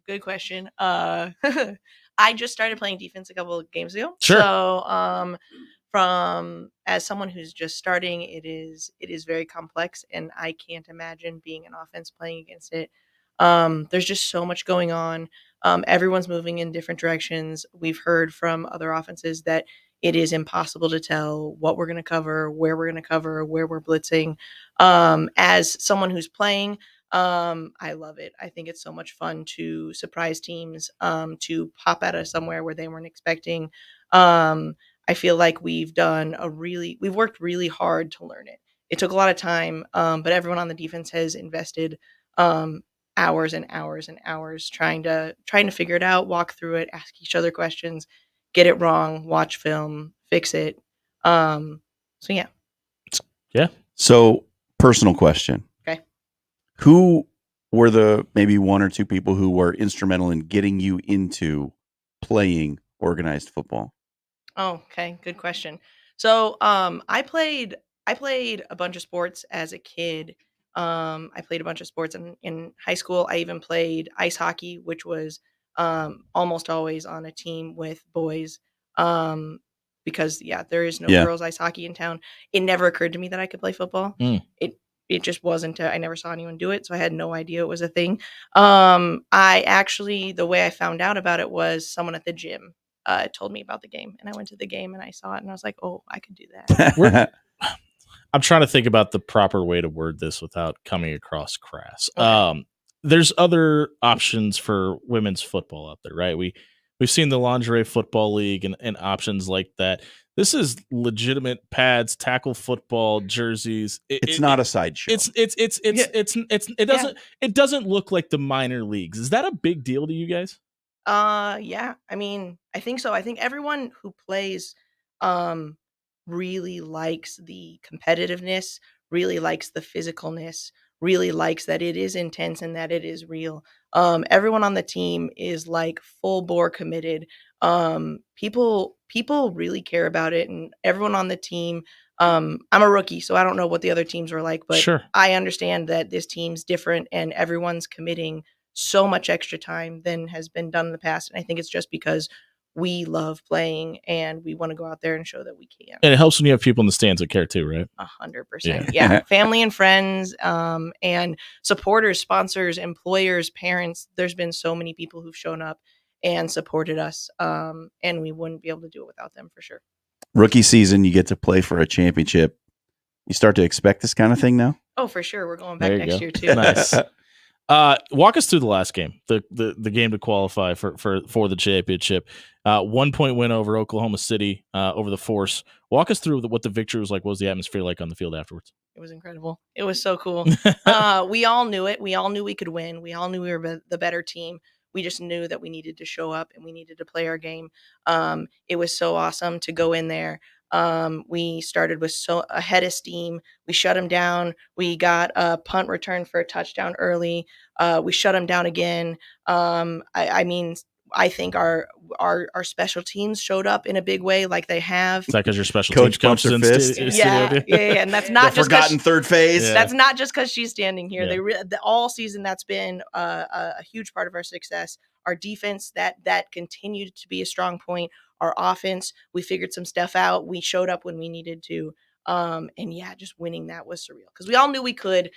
good question. I just started playing defense a couple of games ago. Sure. So, from as someone who's just starting, it is very complex, and I can't imagine being an offense playing against it. There's just so much going on. Everyone's moving in different directions. We've heard from other offenses that it is impossible to tell what we're going to cover, where we're going to cover, where we're blitzing. As someone who's playing, I love it. I think it's so much fun to surprise teams, to pop out of somewhere where they weren't expecting. I feel like we've worked really hard to learn it. It took a lot of time, but everyone on the defense has invested hours and hours and hours trying to figure it out, walk through it, ask each other questions, get it wrong, watch film, fix it. So yeah. Yeah. So, personal question. Okay. Who were the maybe one or two people who were instrumental in getting you into playing organized football? Oh, okay. Good question. So, I played a bunch of sports as a kid. I played a bunch of sports in high school. I even played ice hockey, which was almost always on a team with boys. Because there is no Yeah. girls ice hockey in town. It never occurred to me that I could play football. Mm. It just wasn't. I never saw anyone do it, so I had no idea it was a thing. The way I found out about it was someone at the gym told me about the game, and I went to the game and I saw it, and I was like, "Oh, I could do that." I'm trying to think about the proper way to word this without coming across crass. Okay. There's other options for women's football out there, right? We've seen the lingerie football league and options like that. This is legitimate pads, tackle football, jerseys. It's not a sideshow. It doesn't look like the minor leagues. Is that a big deal to you guys? Yeah. I mean, I think so. I think everyone who plays really likes the competitiveness, really likes the physicalness, really likes that it is intense and that it is real. Everyone on the team is like full bore committed. People really care about it, and everyone on the team. I'm a rookie, so I don't know what the other teams are like, but Sure. I understand that this team's different, and everyone's committing so much extra time than has been done in the past. And I think it's just because we love playing and we want to go out there and show that we can. And it helps when you have people in the stands that care too, right? 100%. Yeah. Family and friends, and supporters, sponsors, employers, parents. There's been so many people who've shown up and supported us. And we wouldn't be able to do it without them for sure. Rookie season, you get to play for a championship. You start to expect this kind of thing now? Oh, for sure. We're going back There you next go. year too. Nice. Walk us through the last game, the game to qualify for the championship. 1 point win over Oklahoma City over the Force. Walk us through what the victory was like. What was the atmosphere like on the field afterwards? It was incredible. It was so cool. We all knew it. We all knew we could win. We all knew we were the better team. We just knew that we needed to show up and we needed to play our game. It was so awesome to go in there. We started with a head of steam. We shut them down. We got a punt return for a touchdown early. We shut them down again. I think our special teams showed up in a big way, like they have. Is that because your special Coach teams coach bumps her in fist? studio? Yeah, and that's not The just 'cause forgotten third phase. Yeah. that's not just because she's standing here. Yeah. All season that's been a huge part of our success. Our defense that continued to be a strong point. Our offense, we figured some stuff out. We showed up when we needed to. And yeah, just winning that was surreal because we all knew we could,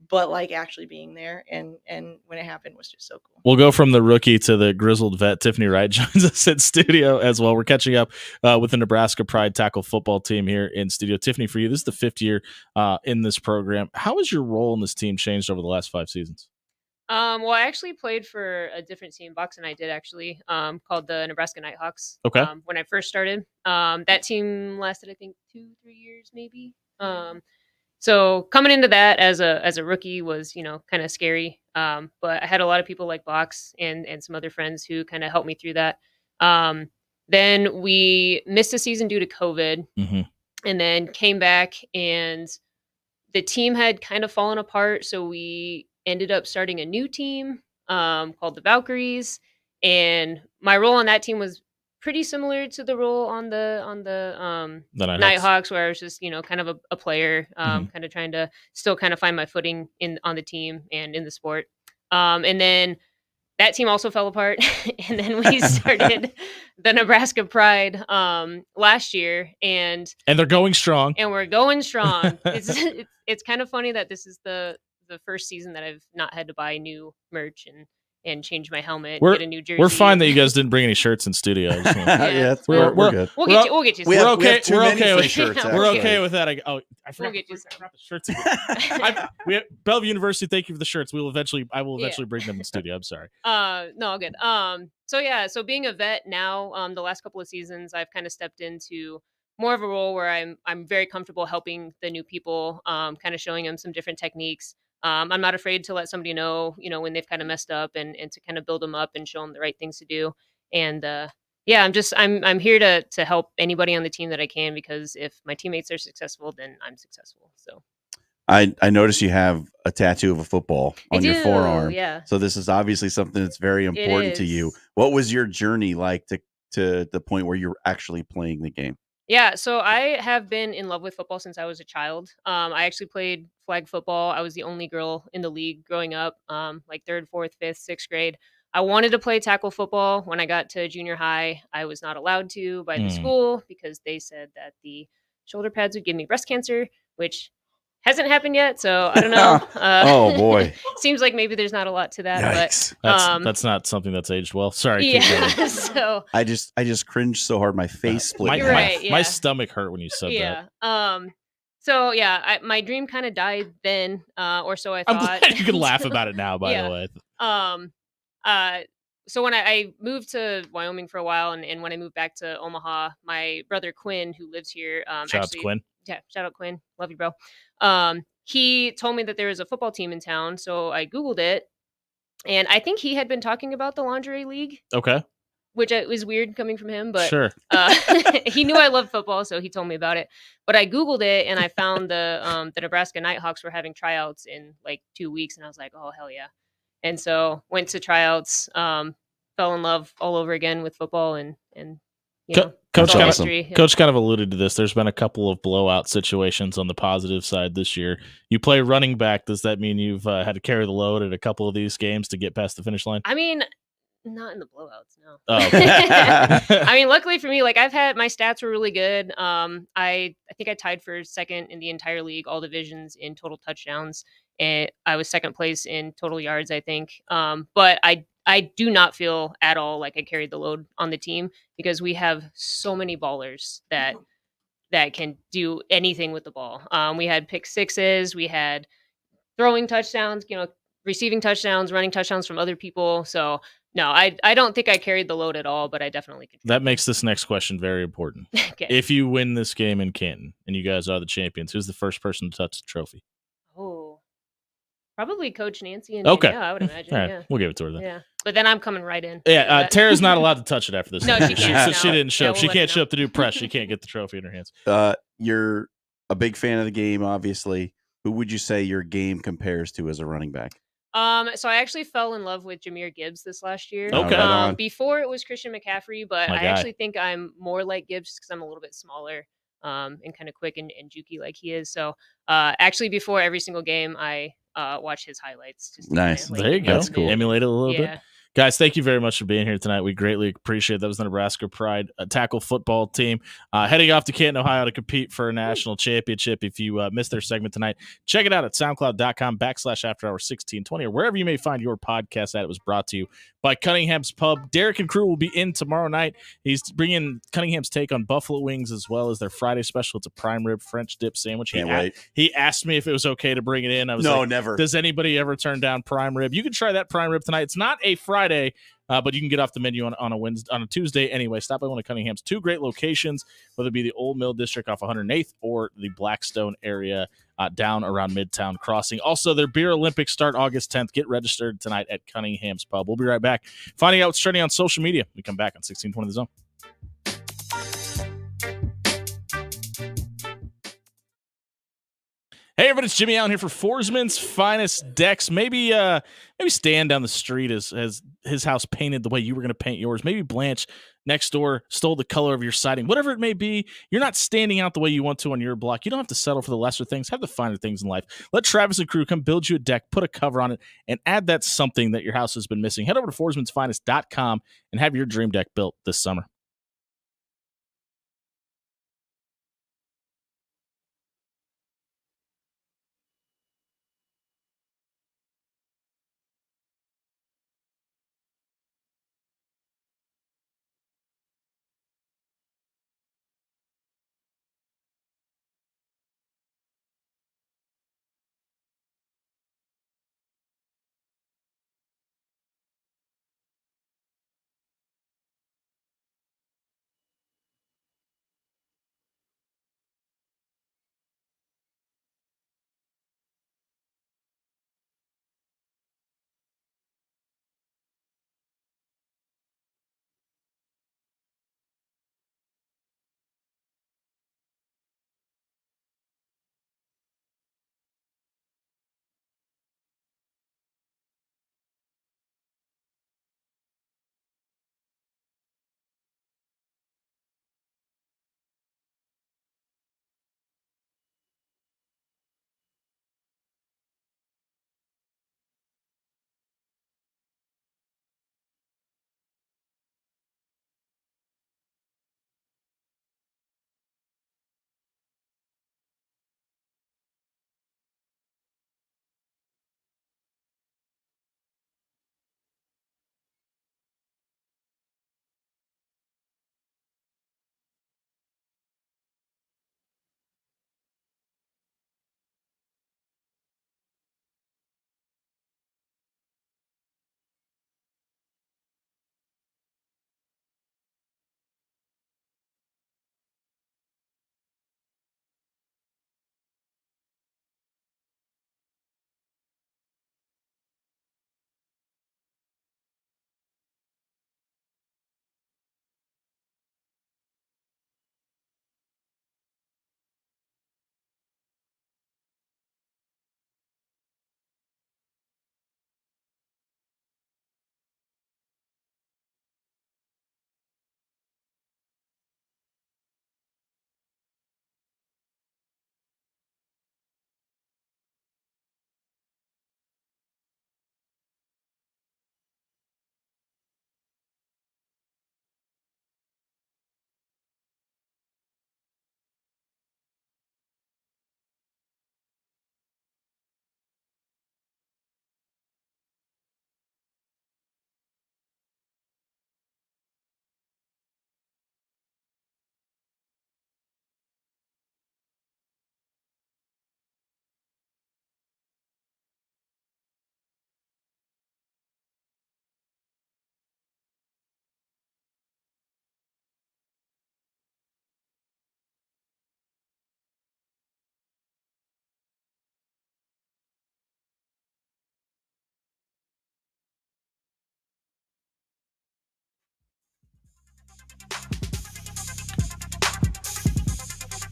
but like actually being there and when it happened was just so cool. We'll go from the rookie to the grizzled vet. Tiffany Wright joins us in studio as well. We're catching up with the Nebraska Pride tackle football team here in studio. Tiffany, for you, this is the 5th year in this program. How has your role in this team changed over the last 5 seasons? Well, I actually played for a different team. Box and I did actually, called the Nebraska Nighthawks. Okay. When I first started, that team lasted, I think, 2-3 years, maybe. So coming into that as a rookie was, kind of scary. But I had a lot of people like Box and some other friends who kind of helped me through that. Then we missed a season due to COVID, and then came back, and the team had kind of fallen apart. So we ended up starting a new team called the Valkyries, and my role on that team was pretty similar to the role on the Nighthawks, where I was just kind of a player, kind of trying to still kind of find my footing on the team and in the sport. And then that team also fell apart, and then we started the Nebraska Pride last year, and they're going strong. And we're going strong. It's kind of funny that this is the the first season that I've not had to buy new merch and change my helmet, We're- get a new jersey. We're fine that you guys didn't bring any shirts in studio. I just wanna- Yeah, We're- we're good. We'll we're get all- you. We'll get you. We some. have, okay- we have too we're many okay free with- shirts. We're We're actually. okay with that. I forgot, We'll get you I some. forgot the shirts. Again. We have Bellevue University. Thank you for the shirts. I will Yeah. eventually bring them in studio. I'm sorry. No, good. So being a vet now, the last couple of seasons, I've kind of stepped into more of a role where I'm very comfortable helping the new people, kind of showing them some different techniques. I'm not afraid to let somebody know, when they've kind of messed up and to kind of build them up and show them the right things to do. And yeah, I'm here to help anybody on the team that I can, because if my teammates are successful, then I'm successful. So I noticed you have a tattoo of a football on your forearm. Yeah. So this is obviously something that's very important to you. is. What was your journey like to the point where you're actually playing the game? Yeah, so I have been in love with football since I was a child. I actually played flag football. I was the only girl in the league growing up, like third, fourth, fifth, sixth grade. I wanted to play tackle football. When I got to junior high, I was not allowed to by the school because they said that the shoulder pads would give me breast cancer, which hasn't happened yet. So I don't know. Oh, boy. Seems like maybe there's not a lot to that. Yikes. That's not something that's aged well. Sorry. Keep Yeah. going. So I just cringed so hard my face split. My, in You're my, half. right, yeah. my stomach hurt when you said yeah. that. So yeah, my dream kind of died then, or so I I'm thought. glad you can laugh about it now. By Yeah. the way, So when I moved to Wyoming for a while, and when I moved back to Omaha, my brother Quinn, who lives here, shout out to Quinn. Yeah, shout out Quinn, love you, bro. He told me that there was a football team in town, so I Googled it, and I think he had been talking about the Lingerie League, Okay, which was weird coming from him, but sure. he knew I loved football, so he told me about it. But I Googled it, and I found the Nebraska Nighthawks were having tryouts in like 2 weeks, and I was like, oh hell yeah! And so went to tryouts, fell in love all over again with football, and Coach it's all kind of history. Yeah. Coach kind of alluded to this. There's been a couple of blowout situations on the positive side this year. You play running back. Does that mean you've had to carry the load at a couple of these games to get past the finish line? I mean, not in the blowouts, no. Oh, okay. I mean, luckily for me, like my stats were really good. I think I tied for second in the entire league, all divisions, in total touchdowns, and I was second place in total yards, I think. But I do not feel at all like I carried the load on the team, because we have so many ballers that can do anything with the ball. We had pick sixes, we had throwing touchdowns, receiving touchdowns, running touchdowns from other people. So no, I don't think I carried the load at all, but I definitely could. That makes this next question very important. Okay. If you win this game in Canton and you guys are the champions, who's the first person to touch the trophy? Oh, probably Coach Nancy and Okay. Danielle, I would imagine. All right, Yeah. we'll give it to her then. Yeah. But then I'm coming right in. Yeah, Tara's not allowed to touch it after this. No, she can't. She No. didn't show Yeah, up. we'll She let can't her show know. up to do press. She can't get the trophy in her hands. You're a big fan of the game, obviously. Who would you say your game compares to as a running back? So I actually fell in love with Jahmyr Gibbs this last year. Okay. Right on. Before it was Christian McCaffrey, but My I guy. actually think I'm more like Gibbs because I'm a little bit smaller, and kind of quick and jukey like he is. So actually, before every single game, I watch his highlights. To see Nice. kinda, like, There you go. That's cool. Emulate it a little Yeah. bit. Guys, thank you very much for being here tonight. We greatly appreciate it. That was the Nebraska Pride tackle football team heading off to Canton, Ohio to compete for a national championship. If you missed their segment tonight, check it out at soundcloud.com/afterhour1620 or wherever you may find your podcast at. It was brought to you by Cunningham's Pub. Derek and crew will be in tomorrow night. He's bringing Cunningham's take on buffalo wings as well as their Friday special. It's a prime rib French dip sandwich. Can't wait. He asked me if it was okay to bring it in. I was No, like, never. does anybody ever turn down prime rib? You can try that prime rib tonight. It's not a Friday, but you can get off the menu on a Wednesday, on a Tuesday anyway. Stop by one of Cunningham's two great locations, whether it be the Old Mill District off 108th or the Blackstone area down around Midtown Crossing. Also, their Beer Olympics start August 10th. Get registered tonight at Cunningham's Pub. We'll be right back, finding out what's trending on social media. We come back on 1620 The Zone. Hey, everybody, it's Jimmy Allen here for Forsman's Finest Decks. Maybe Stan down the street has his house painted the way you were going to paint yours. Maybe Blanche next door stole the color of your siding. Whatever it may be, you're not standing out the way you want to on your block. You don't have to settle for the lesser things. Have the finer things in life. Let Travis and crew come build you a deck, put a cover on it, and add that something that your house has been missing. Head over to forsmansfinest.com and have your dream deck built this summer.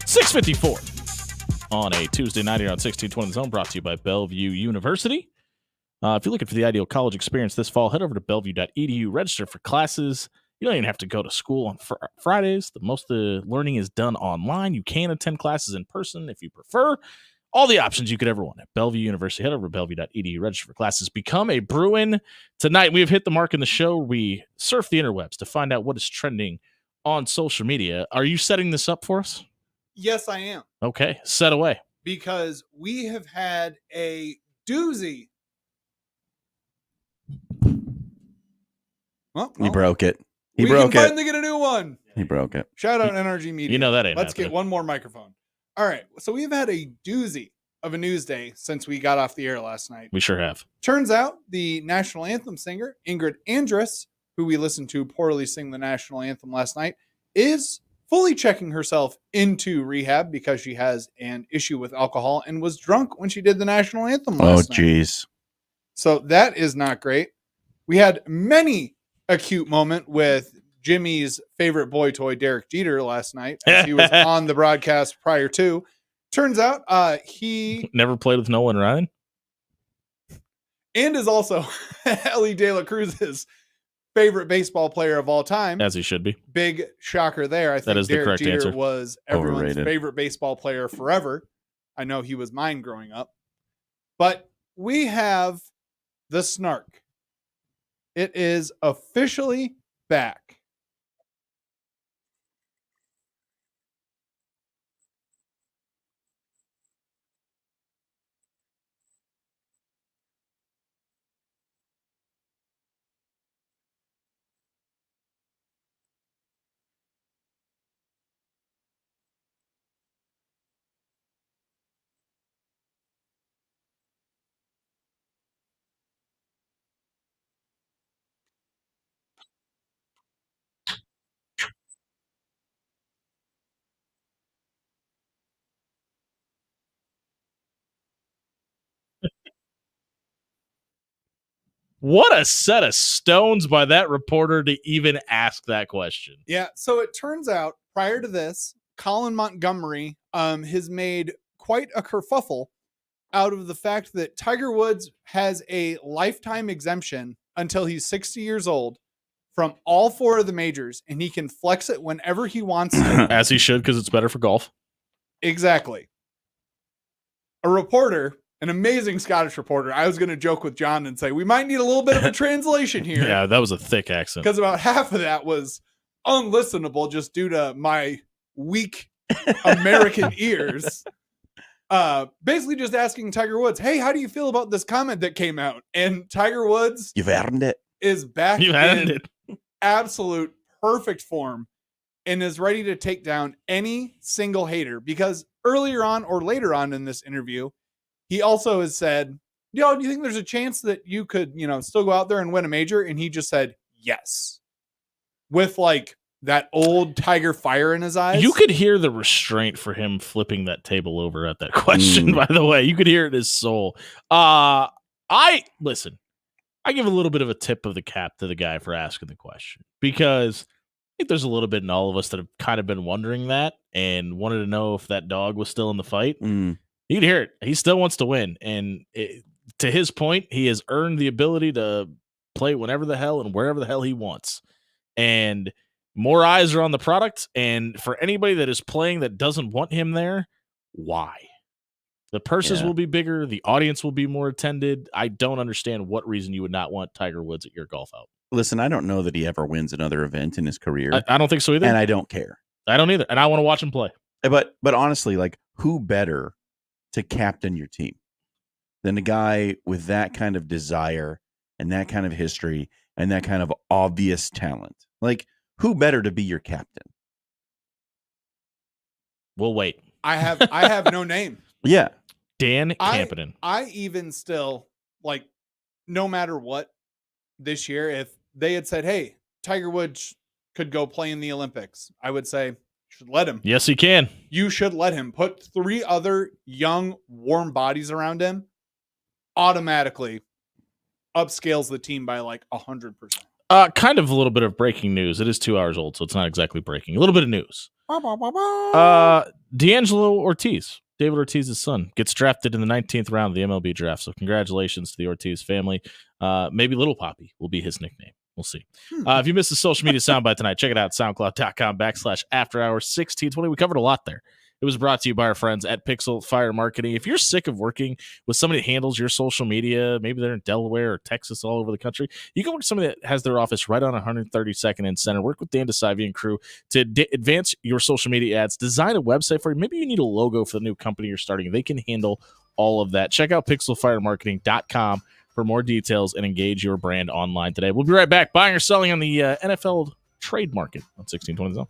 6:54 on a Tuesday night here on 1620 Zone, brought to you by Bellevue University. If you're looking for the ideal college experience this fall, head over to bellevue.edu, register for classes. You don't even have to go to school on Fridays. Most of the learning is done online. You can attend classes in person if you prefer. All the options you could ever want at Bellevue University. Head over to bellevue.edu, register for classes. Become a Bruin. Tonight, we have hit the mark in the show. We surf the interwebs to find out what is trending on social media. Are you setting this up for us? Yes, I am. Okay, set away. Because we have had a doozy. Well, He broke it. He we broke can it. finally get a new one. He broke it. Shout out NRG Media. You know that ain't Let's happening. get one more microphone. All right. So we've had a doozy of a news day since we got off the air last night. We sure have. Turns out the national anthem singer, Ingrid Andress, who we listened to poorly sing the national anthem last night, is fully checking herself into rehab because she has an issue with alcohol and was drunk when she did the national anthem Oh, last night. jeez. So that is not great. We had many a cute moment with Jimmy's favorite boy toy, Derek Jeter, last night as he was on the broadcast prior to. Turns out he Never played with Nolan Ryan? and is also Ellie De La Cruz's favorite baseball player of all time. As he should be. Big shocker there. I think is the Derek correct Jeter answer. was everyone's Overrated. favorite baseball player forever. I know he was mine growing up. But we have the snark. It is officially back. What a set of stones by that reporter to even ask that question. Yeah, so it turns out prior to this, Colin Montgomery has made quite a kerfuffle out of the fact that Tiger Woods has a lifetime exemption until he's 60 years old from all four of the majors, and he can flex it whenever he wants to. As he should, because it's better for golf. Exactly. A reporter, an amazing Scottish reporter, I was going to joke with John and say, we might need a little bit of a translation here. Yeah, that was a thick accent. Because about half of that was unlistenable just due to my weak American ears. Basically just asking Tiger Woods, hey, how do you feel about this comment that came out? And Tiger Woods You've earned it. is back You earned in it. absolute perfect form and is ready to take down any single hater, because earlier on or later on in this interview, he also has said, do you think there's a chance that you could, still go out there and win a major? And he just said, yes. With like that old Tiger fire in his eyes. You could hear the restraint for him flipping that table over at that question, by the way. You could hear it in his soul. Listen, I give a little bit of a tip of the cap to the guy for asking the question, because I think there's a little bit in all of us that have kind of been wondering that and wanted to know if that dog was still in the fight. You can hear it. He still wants to win. And to his point, he has earned the ability to play whenever the hell and wherever the hell he wants. And more eyes are on the product. And for anybody that is playing that doesn't want him there, why? The purses will be bigger. The audience will be more attended. I don't understand what reason you would not want Tiger Woods at your golf out. Listen, I don't know that he ever wins another event in his career. I don't think so either. And I don't care. I don't either. And I want to watch him play. But honestly, like, who better to captain your team than a guy with that kind of desire and that kind of history and that kind of obvious talent? Like, who better to be your captain? We'll wait. I have no name. Yeah. Dan Campion. I even still, like, no matter what this year, if they had said, hey, Tiger Woods could go play in the Olympics, I would say, you should let him. Yes, he can. You should let him. Put 3 other young, warm bodies around him. Automatically upscales the team by like 100%. Kind of a little bit of breaking news. It is 2 hours old, so it's not exactly breaking. A little bit of news. D'Angelo Ortiz, David Ortiz's son, gets drafted in the 19th round of the MLB draft. So congratulations to the Ortiz family. Maybe Little Poppy will be his nickname. We'll see. If you missed the social media soundbite tonight, check it out, soundcloud.com/afterhours1620. We covered a lot there. It was brought to you by our friends at Pixel Fire Marketing. If you're sick of working with somebody that handles your social media, maybe they're in Delaware or Texas, all over the country, you can work with somebody that has their office right on 132nd and Center. Work with Dan DeSavi and crew to advance your social media ads. Design a website for you. Maybe you need a logo for the new company you're starting. They can handle all of that. Check out pixelfiremarketing.com for more details and engage your brand online today. We'll be right back. Buying or selling on the NFL trade market on 1620 Zone.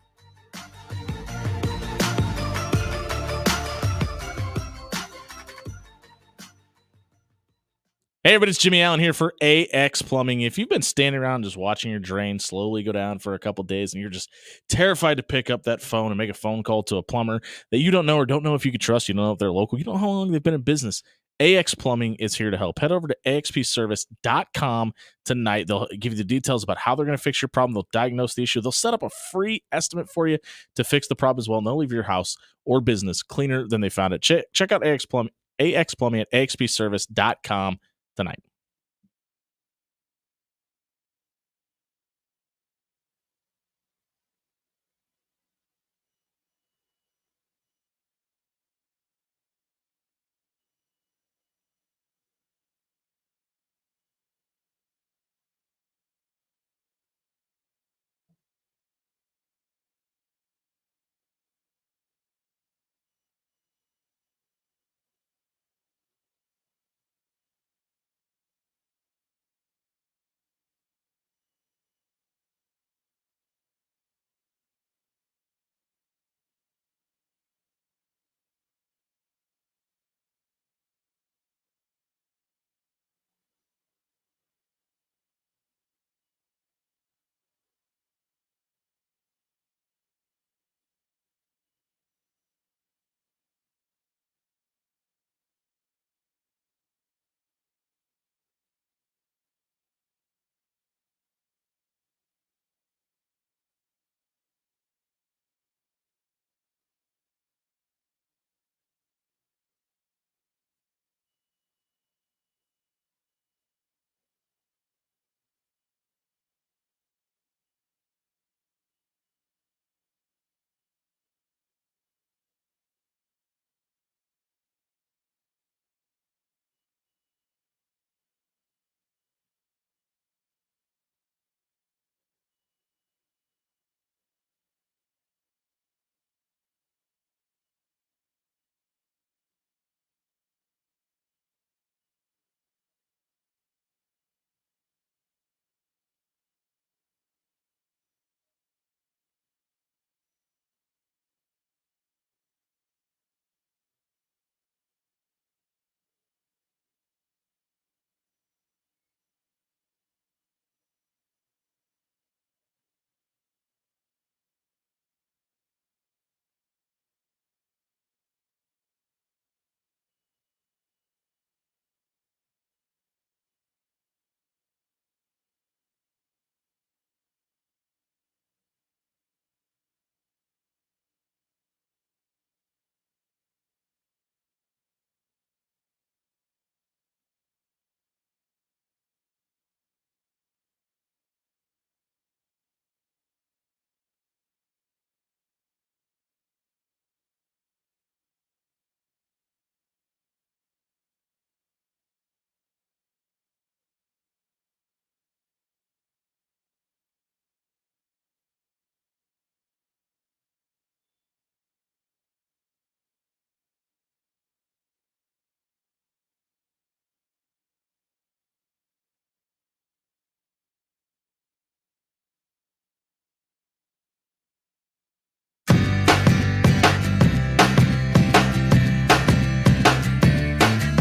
Hey, everybody, it's Jimmy Allen here for AX Plumbing. If you've been standing around just watching your drain slowly go down for a couple days and you're just terrified to pick up that phone and make a phone call to a plumber that you don't know or don't know if you could trust, you don't know if they're local, you don't know how long they've been in business, AX Plumbing is here to help. Head over to axpservice.com tonight. They'll give you the details about how they're going to fix your problem. They'll diagnose the issue. They'll set up a free estimate for you to fix the problem as well, and they'll leave your house or business cleaner than they found it. Check out AX Plumbing at axpservice.com tonight.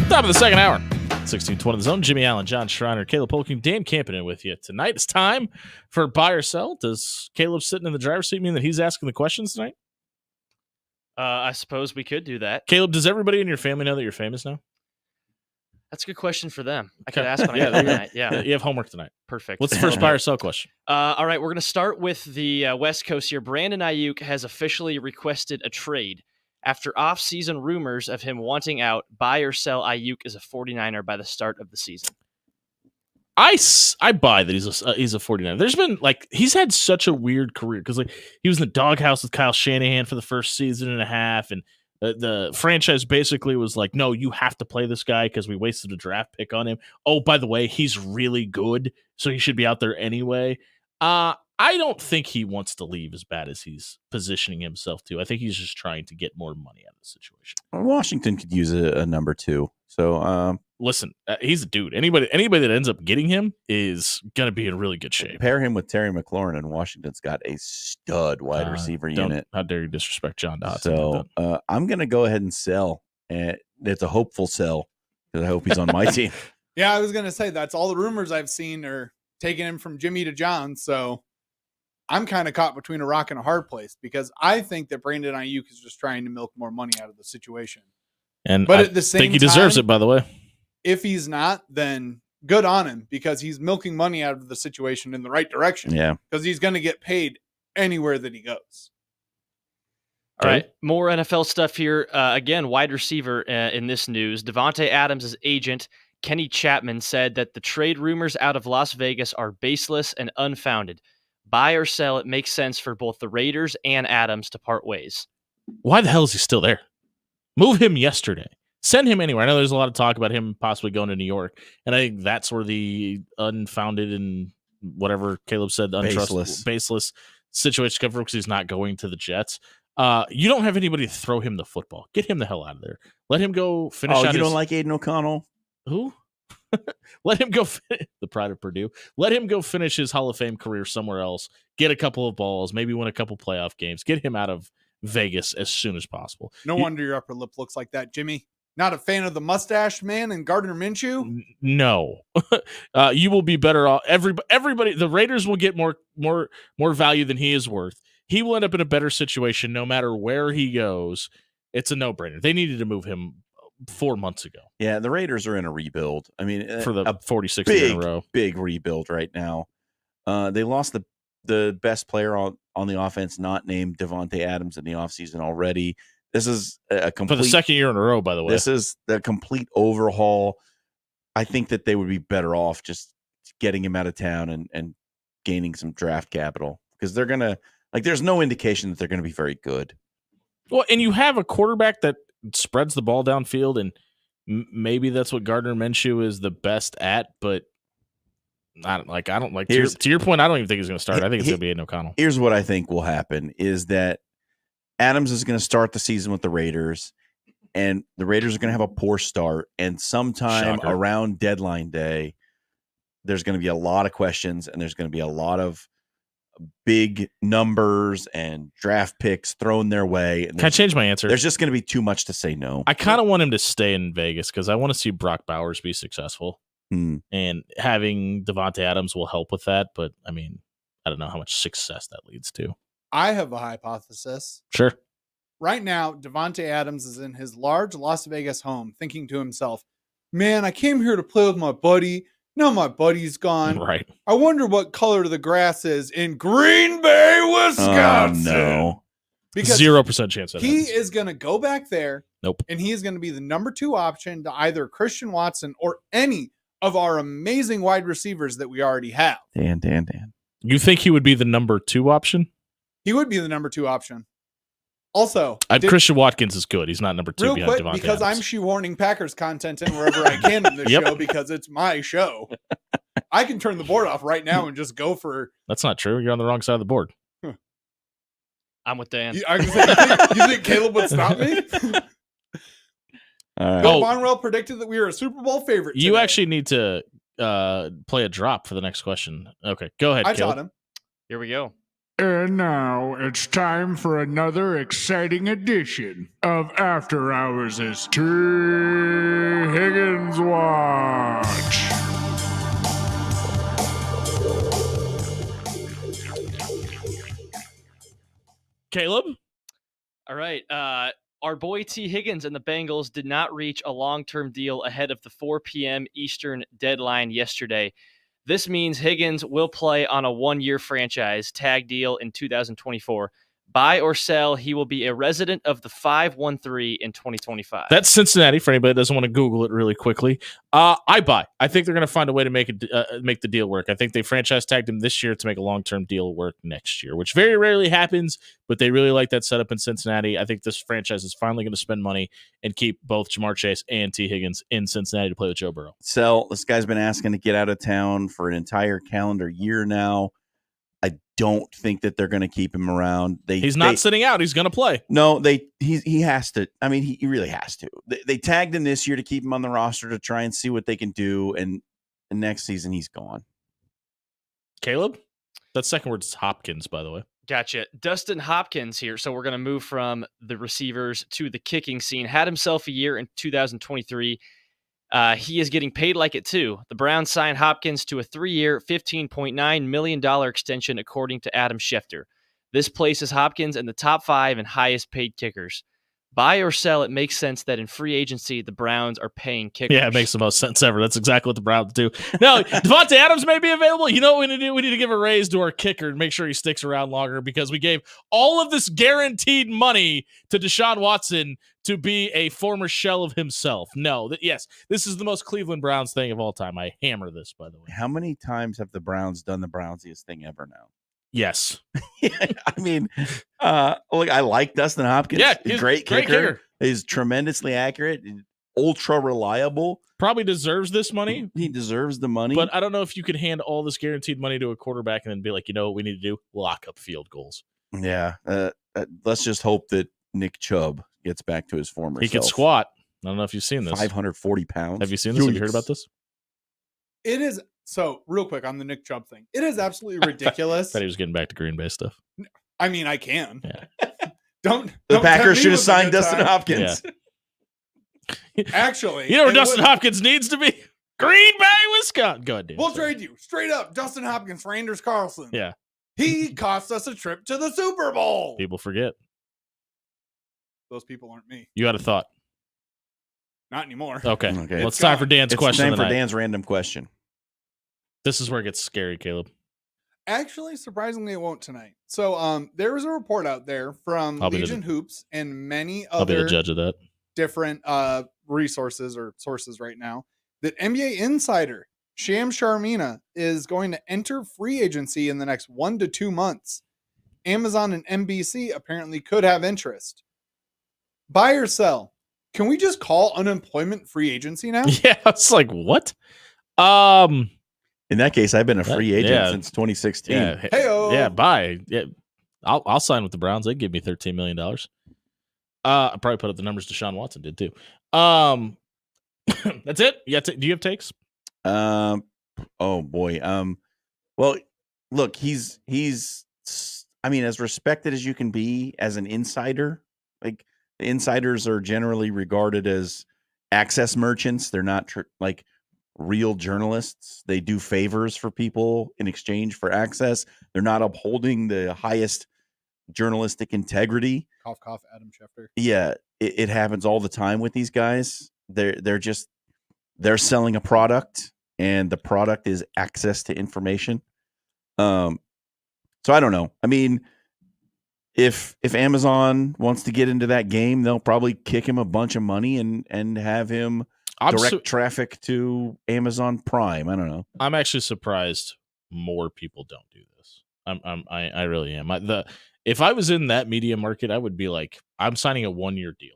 Top of the second hour, 1620 The Zone. Jimmy Allen, John Schreiner, Caleb Polking, Dan Campinen with you tonight. It's time for buy or sell. Does Caleb sitting in the driver's seat mean that he's asking the questions tonight? I suppose we could do that. Caleb, does everybody in your family know that you're famous now? That's a good question for them. I Okay. could ask when I Yeah, get there you go. tonight. Yeah, You have homework tonight. perfect. What's the first buy or sell question? All right, we're going to start with the West Coast here. Brandon Ayuk has officially requested a trade. After off-season rumors of him wanting out, buy or sell Ayuk as a 49er by the start of the season. I buy that he's a 49er. There's been he's had such a weird career because he was in the doghouse with Kyle Shanahan for the first season and a half, and the franchise basically was like, no, you have to play this guy because we wasted a draft pick on him. Oh, by the way, he's really good, so he should be out there anyway. I don't think he wants to leave as bad as he's positioning himself to. I think he's just trying to get more money out of the situation. Washington could use a number 2. So listen, he's a dude. Anybody that ends up getting him is going to be in really good shape. Pair him with Terry McLaurin, and Washington's got a stud wide receiver unit. How dare you disrespect John Dodson? So I'm going to go ahead and sell. And it's a hopeful sell because I hope he's on my team. Yeah, I was going to say that's all the rumors I've seen are taking him from Jimmy to John. So I'm kind of caught between a rock and a hard place because I think that Brandon Ayuk is just trying to milk more money out of the situation. But at the same time, think he deserves it, by the way. If he's not, then good on him because he's milking money out of the situation in the right direction. Yeah. Because he's going to get paid anywhere that he goes. All right, more NFL stuff here. Again, wide receiver in this news. Davante Adams' agent, Kenny Chapman, said that the trade rumors out of Las Vegas are baseless and unfounded. Buy or sell, it makes sense for both the Raiders and Adams to part ways. Why the hell is he still there? Move him yesterday. Send him anywhere. I know there's a lot of talk about him possibly going to New York, and I think that's where the unfounded and whatever Caleb said, baseless situation comes from because he's not going to the Jets. You don't have anybody to throw him the football. Get him the hell out of there. Let him go finish. You don't like Aiden O'Connell? Who? Let him go. The pride of Purdue. Let him go finish his Hall of Fame career somewhere else. Get a couple of balls. Maybe win a couple playoff games. Get him out of Vegas as soon as possible. No wonder your upper lip looks like that, Jimmy. Not a fan of the mustache man and Gardner Minshew? No. You will be better off. Everybody, the Raiders will get more value than he is worth. He will end up in a better situation no matter where he goes. It's a no-brainer. They needed to move him 4 months ago. Yeah, the Raiders are in a rebuild. I mean, for the 46th year in a row. Big rebuild right now. They lost the best player on the offense, not named Davante Adams in the offseason already. This is a complete for the second year in a row, by the way. This is the complete overhaul. I think that they would be better off just getting him out of town and gaining some draft capital because they're gonna there's no indication that they're gonna be very good. Well, and you have a quarterback that spreads the ball downfield, and maybe that's what Gardner Minshew is the best at, but I don't like to your point. I don't even think he's going to start. I think it's going to be Aiden O'Connell. Here's what I think will happen is that Adams is going to start the season with the Raiders, and the Raiders are going to have a poor start. And sometime around deadline day, there's going to be a lot of questions, and there's going to be a lot of big numbers and draft picks thrown their way. And can I change my answer? There's just going to be too much to say no. I kind of want him to stay in Vegas because I want to see Brock Bowers be successful. And having Davante Adams will help with that. But, I mean, I don't know how much success that leads to. I have a hypothesis. Sure. Right now, Davante Adams is in his large Las Vegas home thinking to himself, man, I came here to play with my buddy. Now my buddy's gone. Right. I wonder what color the grass is in Green Bay, Wisconsin. Oh, no. Because 0% chance that he happens. is going to go back there. Nope. And he is going to be the number 2 option to either Christian Watson or any of our amazing wide receivers that we already have. Dan. You think he would be the number 2 option? He would be the number 2 option. Also, Christian Watkins is good. He's not number 2 real behind quick, Davante because Adams. I'm shoehorning Packers content in wherever I can in this show because it's my show. I can turn the board off right now and just go for. That's not true. You're on the wrong side of the board. I'm with Dan. You think Caleb would stop me? Bill Bonwell predicted that we were a Super Bowl favorite today. You actually need to play a drop for the next question. Okay, go ahead, I Caleb. taught him. Here we go. And now it's time for another exciting edition of After Hours' T. Higgins Watch. Caleb? All right. Our boy T. Higgins and the Bengals did not reach a long-term deal ahead of the 4 p.m. Eastern deadline yesterday. This means Higgins will play on a 1-year franchise tag deal in 2024. Buy or sell, he will be a resident of the 513 in 2025. That's Cincinnati. For anybody that doesn't want to Google it really quickly, I buy. I think they're going to find a way to make the deal work. I think they franchise tagged him this year to make a long-term deal work next year, which very rarely happens. But they really like that setup in Cincinnati. I think this franchise is finally going to spend money and keep both Jamar Chase and T. Higgins in Cincinnati to play with Joe Burrow. Sell. This guy's been asking to get out of town for an entire calendar year now. I don't think that they're going to keep him around. He's not sitting out. He's going to play. No, he has to. I mean, he really has to. They tagged him this year to keep him on the roster to try and see what they can do. And next season, he's gone. Caleb? That second word's Hopkins, by the way. Gotcha. Dustin Hopkins here. So we're going to move from the receivers to the kicking scene. Had himself a year in 2023. He is getting paid like it too. The Browns signed Hopkins to a 3-year, $15.9 million extension, according to Adam Schefter. This places Hopkins in the top 5 and highest paid kickers. Buy or sell, it makes sense that in free agency, the Browns are paying kickers. Yeah, it makes the most sense ever. That's exactly what the Browns do. No, Devontae Adams may be available. You know what we need to do? We need to give a raise to our kicker and make sure he sticks around longer because we gave all of this guaranteed money to Deshaun Watson to be a former shell of himself. No, yes, this is the most Cleveland Browns thing of all time. I hammer this, by the way. How many times have the Browns done the Brownsiest thing ever now? Yes. I mean, look, I like Dustin Hopkins. Yeah, he's a great kicker. He's tremendously accurate, ultra reliable. Probably deserves this money. He deserves the money. But I don't know if you could hand all this guaranteed money to a quarterback and then be like, you know what we need to do? Lock up field goals. Yeah. Let's just hope that Nick Chubb gets back to his former He self. can squat. I don't know if you've seen this. 540 pounds. Have you seen this? Have you heard about this? It is. So, real quick on the Nick Chubb thing. It is absolutely ridiculous. Thought he was getting back to Green Bay stuff. I mean, I can. Yeah. Don't the Packers tempt me should have with a signed good Dustin time. Hopkins. Yeah. Actually. You know where and Dustin what- Hopkins needs to be? Green Bay, Wisconsin. Go ahead, Dan. We'll Sorry. trade you straight up Dustin Hopkins for Anders Carlson. Yeah. He cost us a trip to the Super Bowl. People forget. Those people aren't me. You had a thought. Not anymore. Okay. Okay. Well, It's it's time for gone. Dan's It's question time of the for night. Dan's random question. This is where it gets scary, Caleb. Actually, surprisingly, it won't tonight. So, there was a report out there from I'll be the- Legion Hoops and many I'll be other the judge of that. different resources or sources right now that NBA insider Sham Sharmina is going to enter free agency in the next 1 to 2 months. Amazon and NBC apparently could have interest. Buy or sell? Can we just call unemployment free agency now? Yeah, it's like what? In that case, I've been a free agent yeah. since 2016. Yeah, Heyo. yeah. Bye. Yeah, I'll sign with the Browns. They give me $13 million. I probably put up the numbers Deshaun Watson did too. That's it. Do you have takes? Oh boy. Well, look, he's I mean, as respected as you can be as an insider, like the insiders are generally regarded as access merchants. They're not like real journalists. They do favors for people in exchange for access. They're not upholding the highest journalistic integrity. Cough, cough, Adam Schefter. Yeah, it happens all the time with these guys. They're selling a product, and the product is access to information. So I don't know. I mean, if Amazon wants to get into that game, they'll probably kick him a bunch of money and have him direct traffic to Amazon Prime. I don't know. I'm actually surprised more people don't do this. I really am. If I was in that media market, I would be like, I'm signing a 1-year deal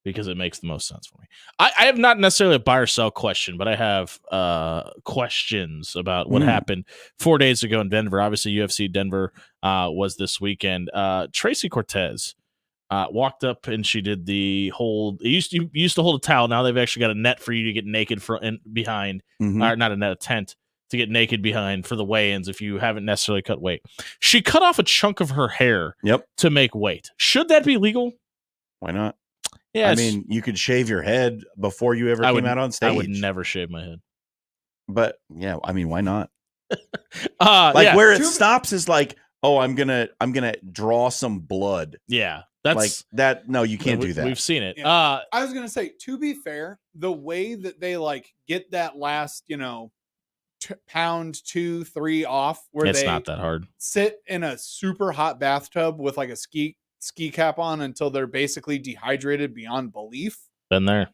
because it makes the most sense for me. I have not necessarily a buy or sell question, but I have questions about what happened 4 days ago in Denver. Obviously, UFC Denver was this weekend. Tracy Cortez walked up and she did the hold. You used to hold a towel. Now they've actually got a net for you to get naked behind, or not a net, a tent to get naked behind for the weigh-ins if you haven't necessarily cut weight. She cut off a chunk of her hair to make weight. Should that be legal? Why not? Yeah, I mean, you could shave your head before you ever came out on stage. I would never shave my head. But yeah, I mean, why not? Where it stops is like, oh, I'm gonna draw some blood. Yeah, that's like that. No, you can't do that. We've seen it. Yeah. I was gonna say, to be fair, the way that they like get that last, pound 2-3 off where It's they not that hard. sit in a super hot bathtub with like a ski cap on until they're basically dehydrated beyond belief. Been there.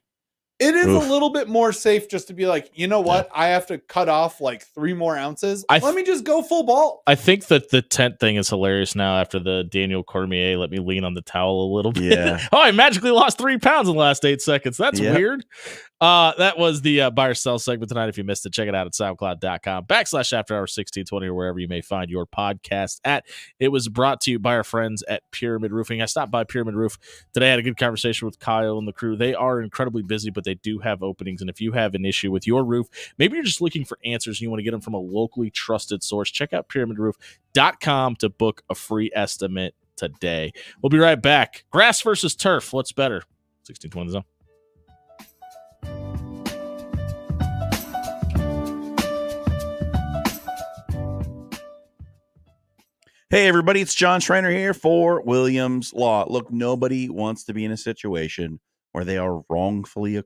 It is Oof. a little bit more safe just to be like, you know what? I have to cut off like 3 more ounces. Let me just go full ball. I think that the tent thing is hilarious now after the Daniel Cormier let me lean on the towel a little bit. Yeah. Oh, I magically lost 3 pounds in the last 8 seconds. That's Yep. weird. That was the buy or sell segment tonight. If you missed it, check it out at soundcloud.com/afterhours1620 or wherever you may find your podcast at. It was brought to you by our friends at Pyramid Roofing. I stopped by Pyramid Roof today. I had a good conversation with Kyle and the crew. They are incredibly busy, but they do have openings. And if you have an issue with your roof, maybe you're just looking for answers and you want to get them from a locally trusted source, check out pyramidroof.com to book a free estimate today. We'll be right back. Grass versus turf. What's better? 1620 the zone. Hey, everybody, it's John Schreiner here for Williams Law. Look, nobody wants to be in a situation where they are wrongfully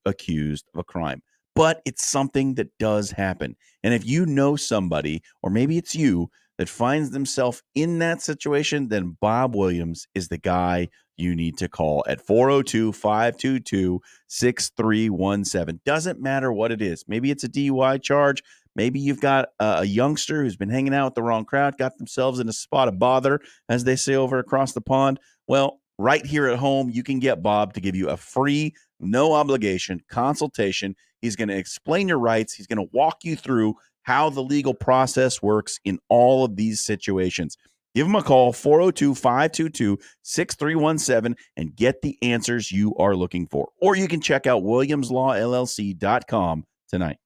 accused of a crime, but it's something that does happen. And if you know somebody, or maybe it's you, that finds themselves in that situation, then Bob Williams is the guy you need to call at 402-522-6317. Doesn't matter what it is. Maybe it's a DUI charge. Maybe you've got a youngster who's been hanging out with the wrong crowd, got themselves in a spot of bother, as they say over across the pond. Well, right here at home, you can get Bob to give you a free, no obligation consultation. He's going to explain your rights. He's going to walk you through how the legal process works in all of these situations. Give him a call, 402-522-6317, and get the answers you are looking for. Or you can check out williamslawllc.com tonight.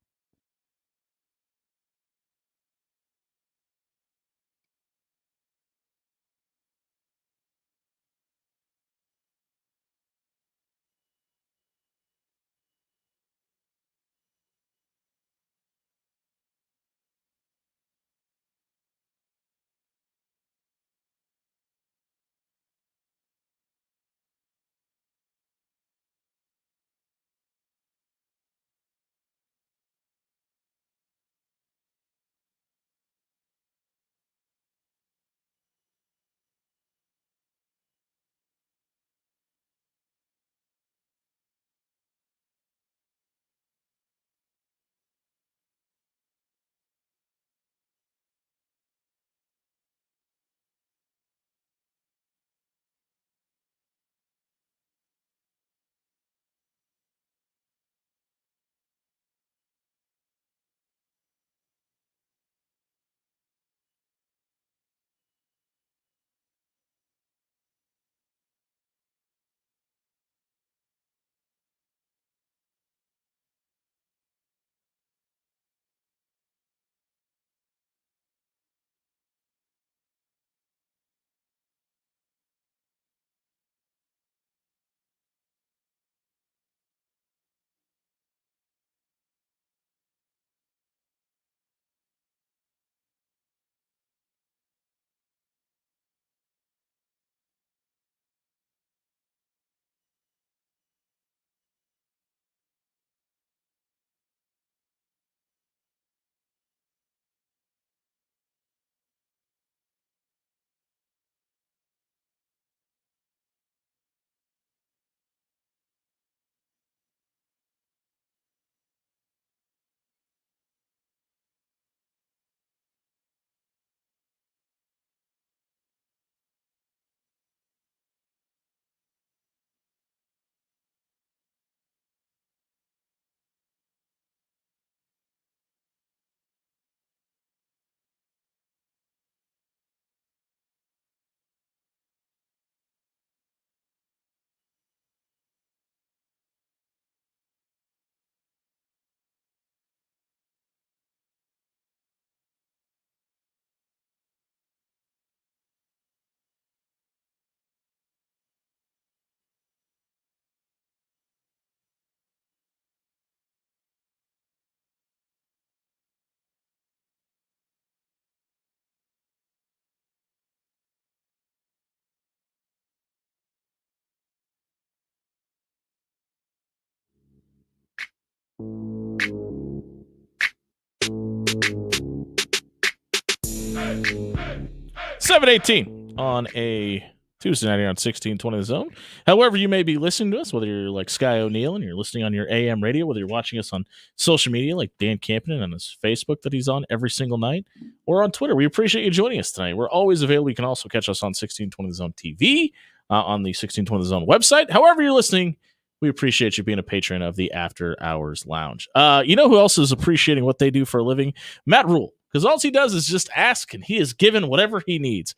7:18 on a Tuesday night here on 1620 The Zone. However you may be listening to us, whether you're like Sky O'Neill and you're listening on your AM radio, whether you're watching us on social media like Dan Campion on his Facebook that he's on every single night, or on Twitter, we appreciate you joining us tonight. We're always available. You can also catch us on 1620 The Zone TV, on the 1620 The Zone website. However you're listening, we appreciate you being a patron of the After Hours Lounge. You know who else is appreciating what they do for a living? Matt Rule. Because all he does is just ask, and he is given whatever he needs.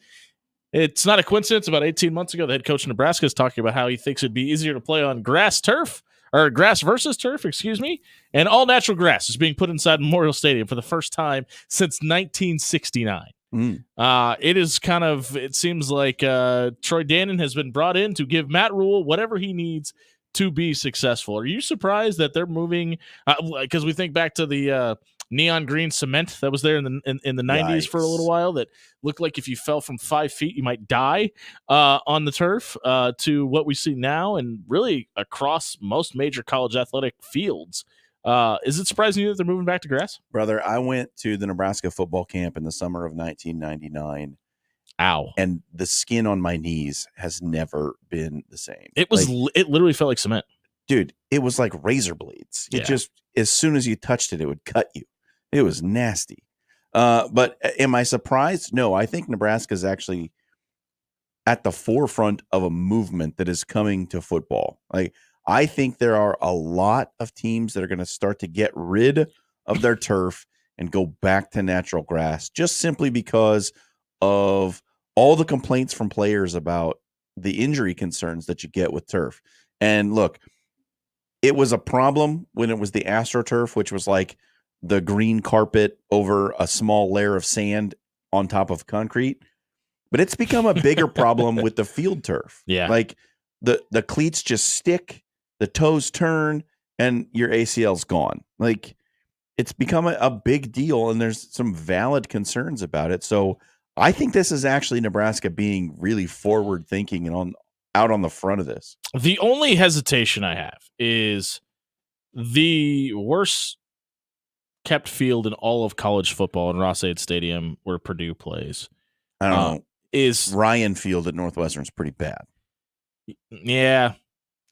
It's not a coincidence. About 18 months ago, the head coach of Nebraska is talking about how he thinks it'd be easier to play on grass versus turf, and all natural grass is being put inside Memorial Stadium for the first time since 1969. It seems like Troy Dannon has been brought in to give Matt Rule whatever he needs to be successful. Are you surprised that they're moving? Because we think back to the neon green cement that was there in the 90s for a little while that looked like if you fell from 5 feet, you might die on the turf, to what we see now and really across most major college athletic fields. Is it surprising you that they're moving back to grass? Brother, I went to the Nebraska football camp in the summer of 1999. Ow. And the skin on my knees has never been the same. It literally felt like cement. Dude, it was like razor blades. It just, as soon as you touched it, it would cut you. It was nasty. But am I surprised? No, I think Nebraska is actually at the forefront of a movement that is coming to football. Like, I think there are a lot of teams that are going to start to get rid of their turf and go back to natural grass, just simply because of all the complaints from players about the injury concerns that you get with turf. And look, it was a problem when it was the AstroTurf, which was like the green carpet over a small layer of sand on top of concrete. But it's become a bigger problem with the field turf. Yeah. Like the cleats just stick, the toes turn, and your ACL's gone. Like, it's become a big deal, and there's some valid concerns about it. So I think this is actually Nebraska being really forward thinking and out on the front of this. The only hesitation I have is the worst kept field in all of college football in Ross-Ade Stadium where Purdue plays. I don't know. Is Ryan Field at Northwestern is pretty bad. Yeah.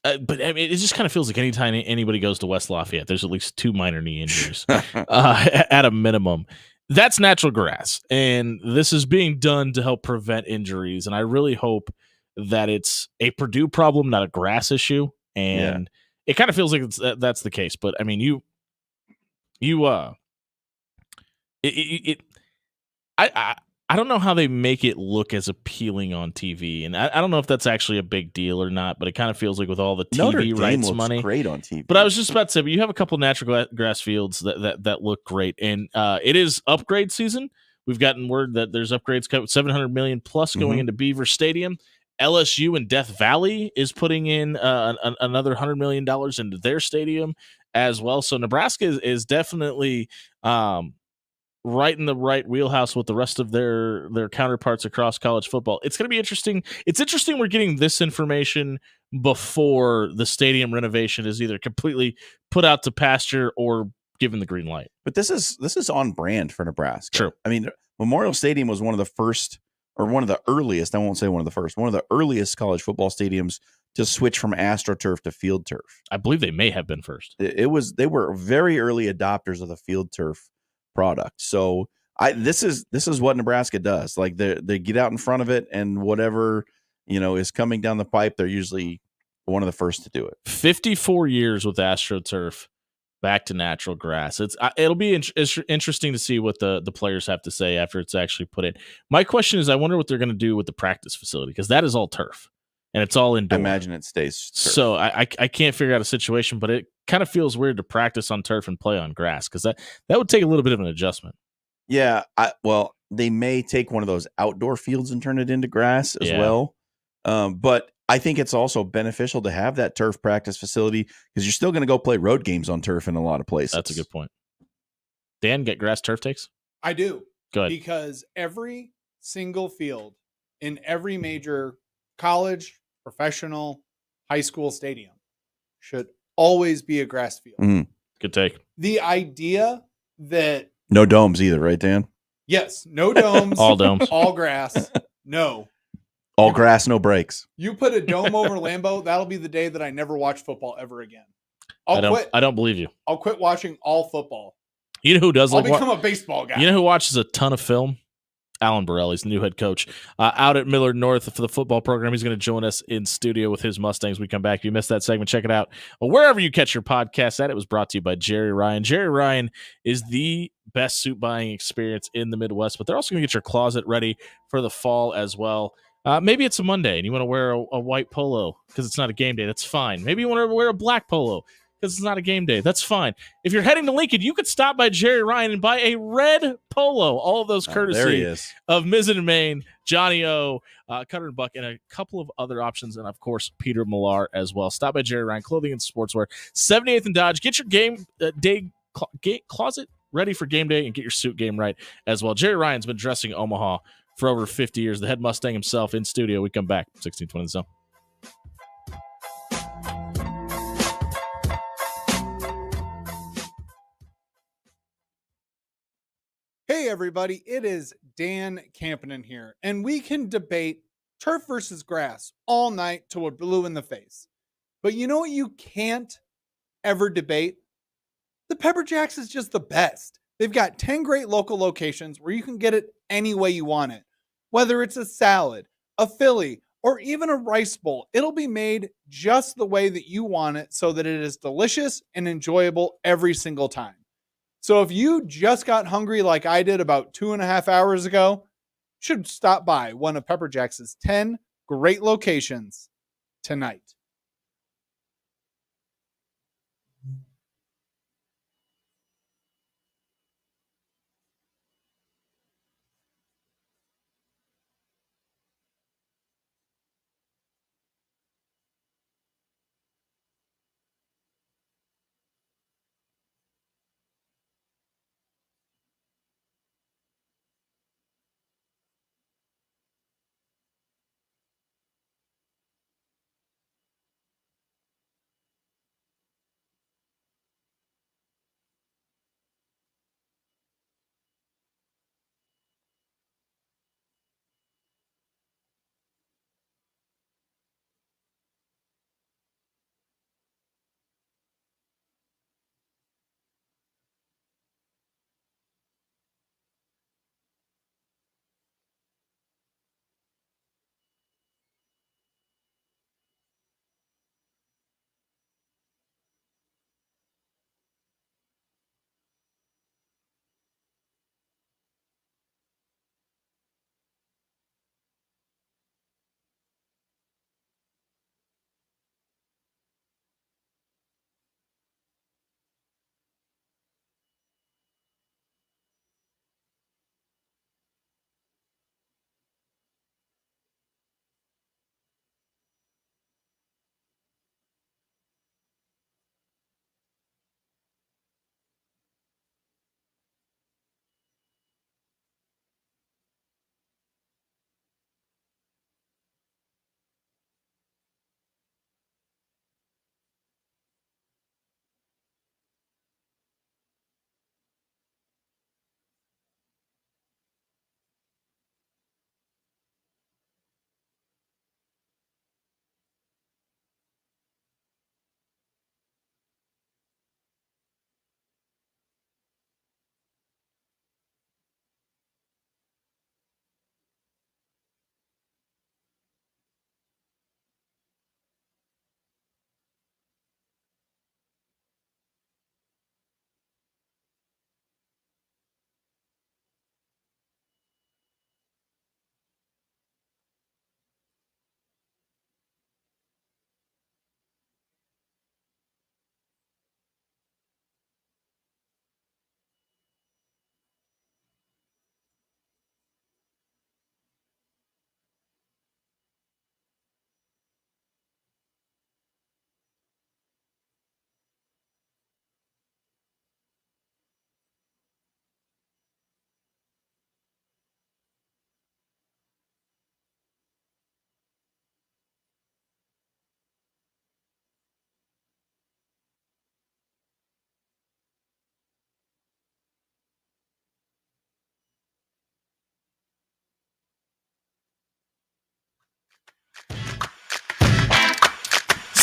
But I mean, it just kind of feels like anytime anybody goes to West Lafayette, there's at least 2 minor knee injuries at a minimum. That's natural grass, and this is being done to help prevent injuries. And I really hope that it's a Purdue problem, not a grass issue. And it kind of feels like that's the case. But I mean, I don't know how they make it look as appealing on TV, and I don't know if that's actually a big deal or not. But it kind of feels like with all the TV rights money, great on TV. But I was just about to say, but you have a couple of natural grass fields that look great, and it is upgrade season. We've gotten word that there's upgrades, $700 million plus going into Beaver Stadium. LSU and Death Valley is putting in another $100 million into their stadium as well. So Nebraska is definitely right in the right wheelhouse with the rest of their counterparts across college football. It's going to be interesting. It's interesting we're getting this information before the stadium renovation is either completely put out to pasture or given the green light. But this is on brand for Nebraska. True. I mean, Memorial Stadium was one of the first, or one of the earliest, I won't say one of the first, one of the earliest college football stadiums to switch from AstroTurf to field turf. I believe they may have been first. They were very early adopters of the field turf product. So this is what Nebraska does. Like they get out in front of it, and whatever is coming down the pipe, they're usually one of the first to do it. 54 years with AstroTurf, back to natural grass. It'll be interesting to see what the players have to say after it's actually put in. My question is, I wonder what they're going to do with the practice facility, because that is all turf and it's all indoor. I imagine it stays turf. So I can't figure out a situation, but it kind of feels weird to practice on turf and play on grass, because that would take a little bit of an adjustment. Yeah, well, they may take one of those outdoor fields and turn it into grass as well. But I think it's also beneficial to have that turf practice facility, because you're still going to go play road games on turf in a lot of places. That's a good point. Dan, get grass turf takes? I do. Go ahead. Because every single field in every major college, professional, high school stadium should always be a grass field. Mm. Good take. The idea that no domes either, right, Dan? Yes, no domes, All domes. all grass. No. All grass, no breaks. You put a dome over Lambeau, that'll be the day that I never watch football ever again. I'll quit. I don't believe you. I'll quit watching all football. You know who does I'll like become a baseball guy. You know who watches a ton of film? Alan Borelli's the new head coach out at Millard North for the football program. He's going to join us in studio with his Mustangs. We come back. If you missed that segment, check it out. Wherever you catch your podcast at, it was brought to you by Jerry Ryan. Jerry Ryan is the best suit buying experience in the Midwest, but they're also going to get your closet ready for the fall as well. Maybe it's a Monday and you want to wear a white polo because it's not a game day. That's fine. Maybe you want to wear a black polo because it's not a game day. That's fine. If you're heading to Lincoln, you could stop by Jerry Ryan and buy a red polo. All of those There he courtesy is. of Mizzen and Maine, Johnny O, Cutter and Buck, and a couple of other options, and of course Peter Millar as well. Stop by Jerry Ryan Clothing and Sportswear, 78th and Dodge. Get your game day closet ready for game day and get your suit game right as well. Jerry Ryan's been dressing Omaha for over 50 years. The head Mustang himself in studio. We come back 1620 The Zone. Hey, everybody, it is Dan Campanen here, and we can debate turf versus grass all night till we're blue in the face. But you know what you can't ever debate? The Pepper Jacks is just the best. They've got 10 great local locations where you can get it any way you want it. Whether it's a salad, a Philly, or even a rice bowl, it'll be made just the way that you want it so that it is delicious and enjoyable every single time. So if you just got hungry like I did about 2.5 hours ago, you should stop by one of Pepper Jack's 10 great locations tonight.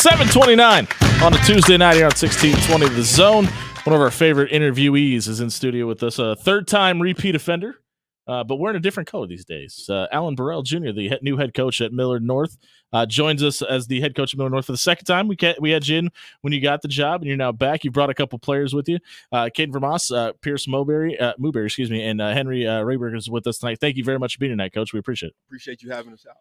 7:29 on a Tuesday night here on 1620 The Zone. One of our favorite interviewees is in studio with us, a third-time repeat offender, but wearing a different color these days. Alan Burrell Jr., the new head coach at Millard North, joins us as the head coach at Millard North for the second time. We had you in when you got the job, and you're now back. You brought a couple players with you. Caden Vermas, Pierce Mowberry, and Henry Rayberg is with us tonight. Thank you very much for being tonight, Coach. We appreciate it. Appreciate you having us out.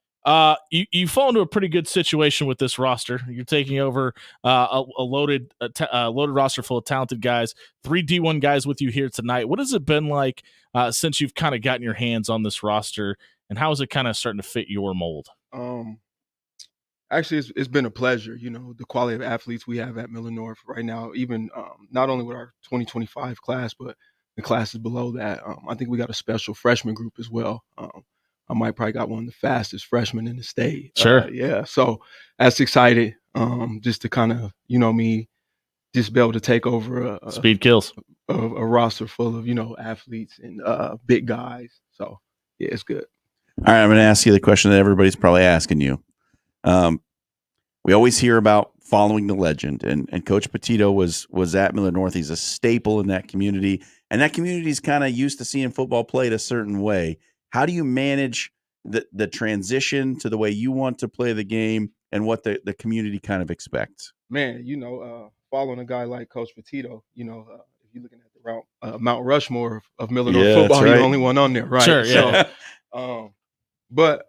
You fall into a pretty good situation with this roster. You're taking over a loaded roster full of talented guys, 3 D1 guys with you here tonight. What has it been like since you've kind of gotten your hands on this roster, and how is it kind of starting to fit your mold? Actually, it's been a pleasure. You know, the quality of athletes we have at Millard North right now, even not only with our 2025 class, but the classes below that. I think we got a special freshman group as well. I might probably got one of the fastest freshmen in the state. Sure. Yeah. So that's excited. Just to kind of, just be able to take over Speed kills. A roster full of, athletes and big guys. So yeah, it's good. All right, I'm going to ask you the question that everybody's probably asking you. We always hear about following the legend, and Coach Petito was at Millard North. He's a staple in that community, and that community is kind of used to seeing football played a certain way. How do you manage the transition to the way you want to play the game and what the community kind of expects? Man, following a guy like Coach Petito, if you're looking at the route, Mount Rushmore of Millard North football, right. He's the only one on there, right? Sure, yeah. So, but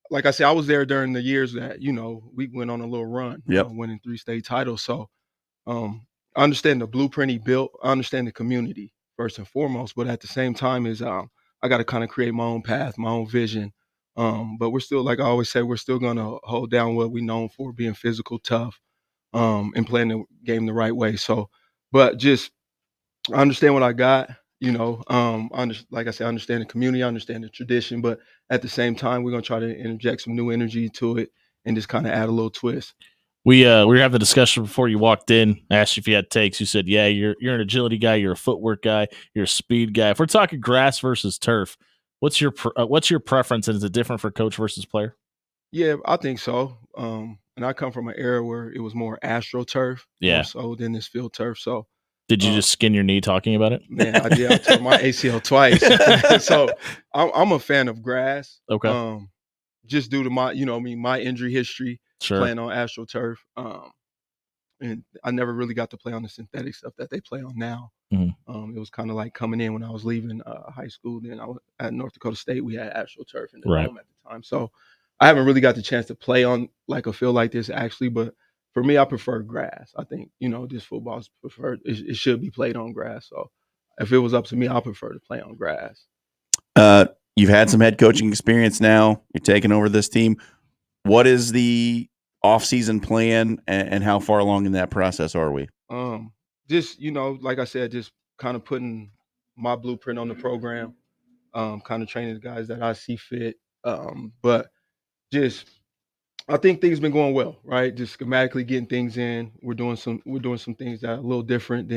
like I said, I was there during the years that, we went on a little run, winning 3 state titles. So I understand the blueprint he built. I understand the community first and foremost, but at the same time is I got to kind of create my own path, my own vision. But we're still, like I always say, we're still going to hold down what we're known for, being physical, tough, and playing the game the right way. So, but just I understand what I got, like I said, I understand the community, I understand the tradition, but at the same time, we're going to try to interject some new energy to it and just kind of add a little twist. We were having a discussion before you walked in. I asked you if you had takes. You said, yeah, you're an agility guy, you're a footwork guy, you're a speed guy. If we're talking grass versus turf, what's your preference, and is it different for coach versus player? Yeah, I think so. And I come from an era where it was more AstroTurf, more so than this field turf. So, did you just skin your knee talking about it? Man, I did. I tore my ACL twice. So I'm a fan of grass. Okay. Just due to my, my injury history. Sure. Playing on AstroTurf, and I never really got to play on the synthetic stuff that they play on now. Mm-hmm. It was kind of like coming in when I was leaving high school. Then I was at North Dakota State. We had AstroTurf in the dome at the time, so I haven't really got the chance to play on like a field like this actually. But for me, I prefer grass. I think this football is preferred. It should be played on grass. So if it was up to me, I prefer to play on grass. You've had some head coaching experience now. You're taking over this team. What is the off-season plan, and how far along in that process are we? Just, like I said, just kind of putting my blueprint on the program, kind of training the guys that I see fit. But just, I think things been going well, right? Just schematically getting things in. We're doing some things that are a little different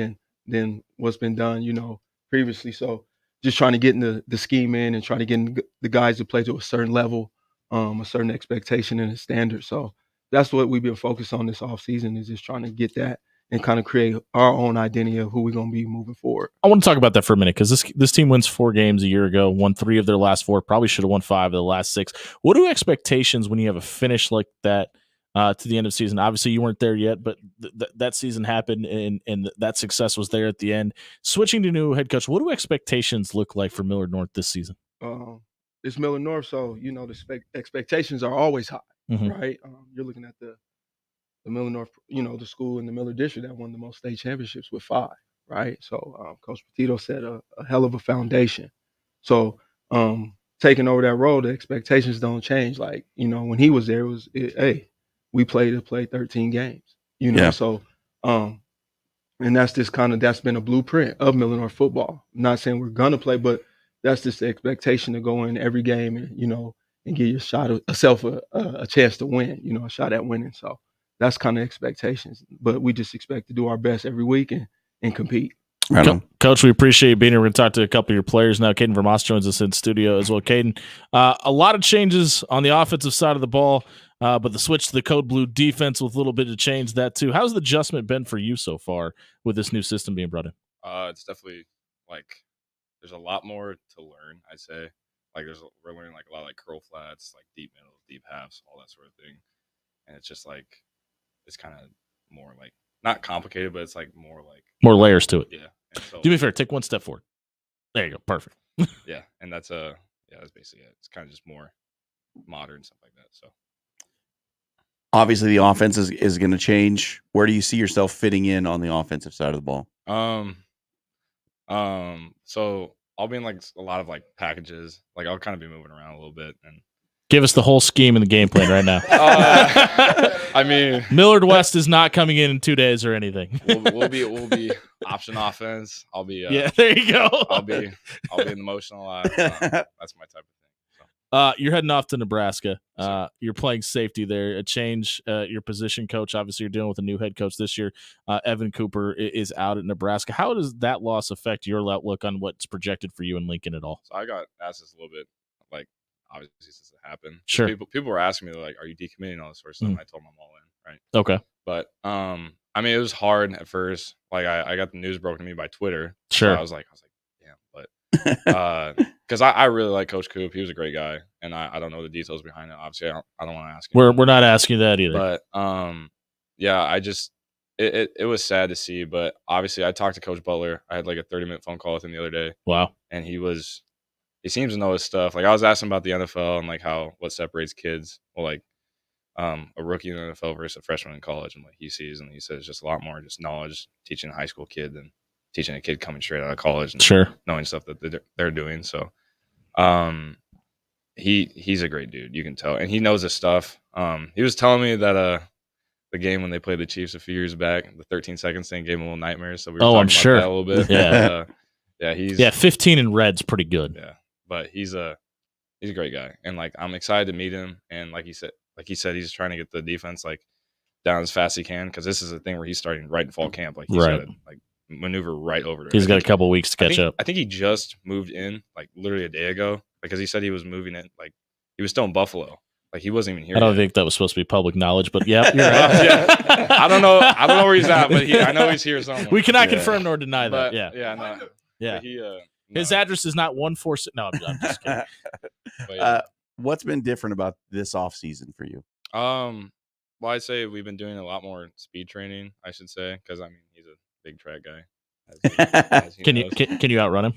than what's been done, previously. So just trying to get in the scheme in and trying to get the guys to play to a certain level, a certain expectation and a standard. So that's what we've been focused on this offseason, is just trying to get that and kind of create our own identity of who we're going to be moving forward. I want to talk about that for a minute, because this team wins 4 games a year ago, won 3 of their last 4, probably should have won 5 of the last 6. What are expectations when you have a finish like that to the end of the season? Obviously, you weren't there yet, but that season happened, and that success was there at the end. Switching to new head coach, what do expectations look like for Millard North this season? It's Millard North, so the expectations are always high, right? You're looking at the Millard North, the school in the Millard district that won the most state championships with 5, right? So Coach Petito set a hell of a foundation. So taking over that role, the expectations don't change. Like, when he was there, hey, we played 13 games, So and that's that's been a blueprint of Millard North football. I'm not saying we're gonna play, but that's just the expectation to go in every game and and give yourself a chance to win, a shot at winning. So that's kind of expectations. But we just expect to do our best every week and compete. Right on. Coach, we appreciate you being here. We're going to talk to a couple of your players now. Caden Vermoss joins us in studio as well. Caden, a lot of changes on the offensive side of the ball, but the switch to the Code Blue defense with a little bit of change that too. How's the adjustment been for you so far with this new system being brought in? It's definitely like there's a lot more to learn, I'd say. Like we're learning like a lot of like curl flats, like deep middle, deep halves, all that sort of thing. And it's just like it's kind of more like not complicated, but it's like more layers to it. Yeah. So, do me a favor, take one step forward. There you go. Perfect. yeah, and that's that's basically it. It's kind of just more modern stuff like that. So obviously the offense is going to change. Where do you see yourself fitting in on the offensive side of the ball? So I'll be in like a lot of like packages. Like I'll kind of be moving around a little bit and give us the whole scheme and the game plan right now. I mean, Millard West is not coming in 2 days or anything. we'll be option offense. I'll be yeah, there you go. I'll be in the motion a lot. That's my type of thing. You're heading off to Nebraska. You're playing safety there. A change. Your position coach. Obviously, you're dealing with a new head coach this year. Evan Cooper is out at Nebraska. How does that loss affect your outlook on what's projected for you in Lincoln at all? So I got asked this a little bit, like obviously since it happened. Sure. People were asking me like, "Are you decommitting all this sort of stuff?" And I told them I'm all in, right? Okay. But I mean, it was hard at first. Like I got the news broken to me by Twitter. Sure. So I was like, damn. But because I really like Coach Coop. He was a great guy, and I don't know the details behind it. Obviously, I don't want to ask him. We're not asking you that either. But yeah, I just it was sad to see. But obviously, I talked to Coach Butler. I had like a 30-minute phone call with him the other day. Wow. And he seems to know his stuff. Like I was asking about the NFL and like what separates kids. Well, like a rookie in the NFL versus a freshman in college, and what he sees, and he says just a lot more just knowledge teaching a high school kid than teaching a kid coming straight out of college and sure knowing stuff that they're doing. So he's a great dude, you can tell, and he knows his stuff. He was telling me that the game when they played the Chiefs a few years back, the 13 seconds thing gave him a little nightmares. So we were talking I'm about sure that a little bit. Yeah, 15 in red's pretty good. Yeah, but he's a great guy, and like I'm excited to meet him. And like he said, he's trying to get the defense like down as fast as he can, because this is a thing where he's starting right in fall camp. Like he's got to like maneuver right over. He's got a couple weeks to catch up. I think he just moved in like literally a day ago, because he said he was moving in, like he was still in Buffalo. Like he wasn't even here. I don't yet. think that was supposed to be public knowledge, but yeah, you're right. Yeah. I don't know where he's at, but I know he's here somewhere. We cannot confirm nor deny that. But, no. Yeah. No. His address is not 146. No, I'm just kidding. But, what's been different about this off season for you? Well, I'd say we've been doing a lot more speed training, I should say, because I mean he's a big track guy. As he Can you outrun him?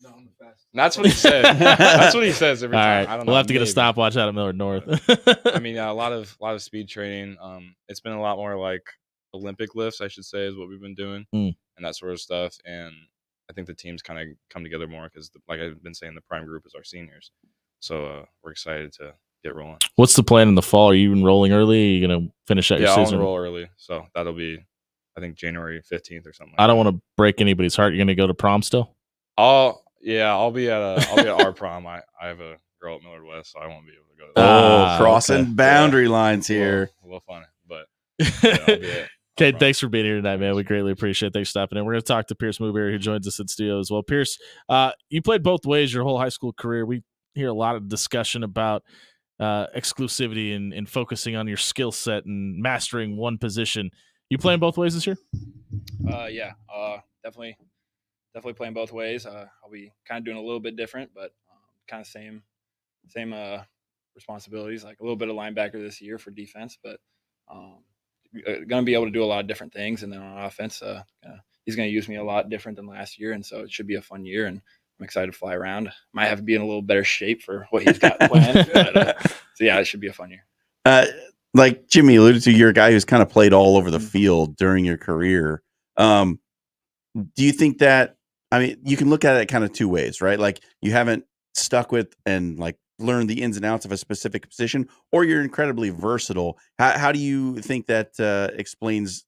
No, I'm the fastest. That's what he said. That's what he says every All time. right. I don't know. We'll have to get a maybe. stopwatch out of Millard North. I mean, a lot of speed training. It's been a lot more like Olympic lifts, I should say, is what we've been doing, and that sort of stuff. And I think the teams kind of come together more because, like I've been saying, the prime group is our seniors. So we're excited to get rolling. What's the plan in the fall? Are you enrolling early? Are you going to finish out your season? I'll enroll early. So that'll be, I think, January 15th or something. I don't want to break anybody's heart. You're going to go to prom still? I'll be at our prom. I have a girl at Millard West, so I won't be able to go to that. Crossing boundary lines here. A little funny, but I'll be at Okay, thanks for being here tonight, man. We greatly appreciate it. Thanks for stopping in. We're going to talk to Pierce Mooberry, who joins us in studio as well. Pierce, you played both ways your whole high school career. We hear a lot of discussion about exclusivity and focusing on your skill set and mastering one position. You playing both ways this year? Yeah, definitely playing both ways. I'll be kind of doing a little bit different, but kind of same responsibilities. Like a little bit of linebacker this year for defense, but going to be able to do a lot of different things. And then on offense, he's going to use me a lot different than last year, and so it should be a fun year. And I'm excited to fly around. Might have to be in a little better shape for what he's got planned. But, so yeah, it should be a fun year. Like Jimmy alluded to, you're a guy who's kind of played all over the field during your career. Do you think that, I mean, you can look at it kind of two ways, right? Like you haven't stuck with and like learned the ins and outs of a specific position, or you're incredibly versatile. How do you think that explains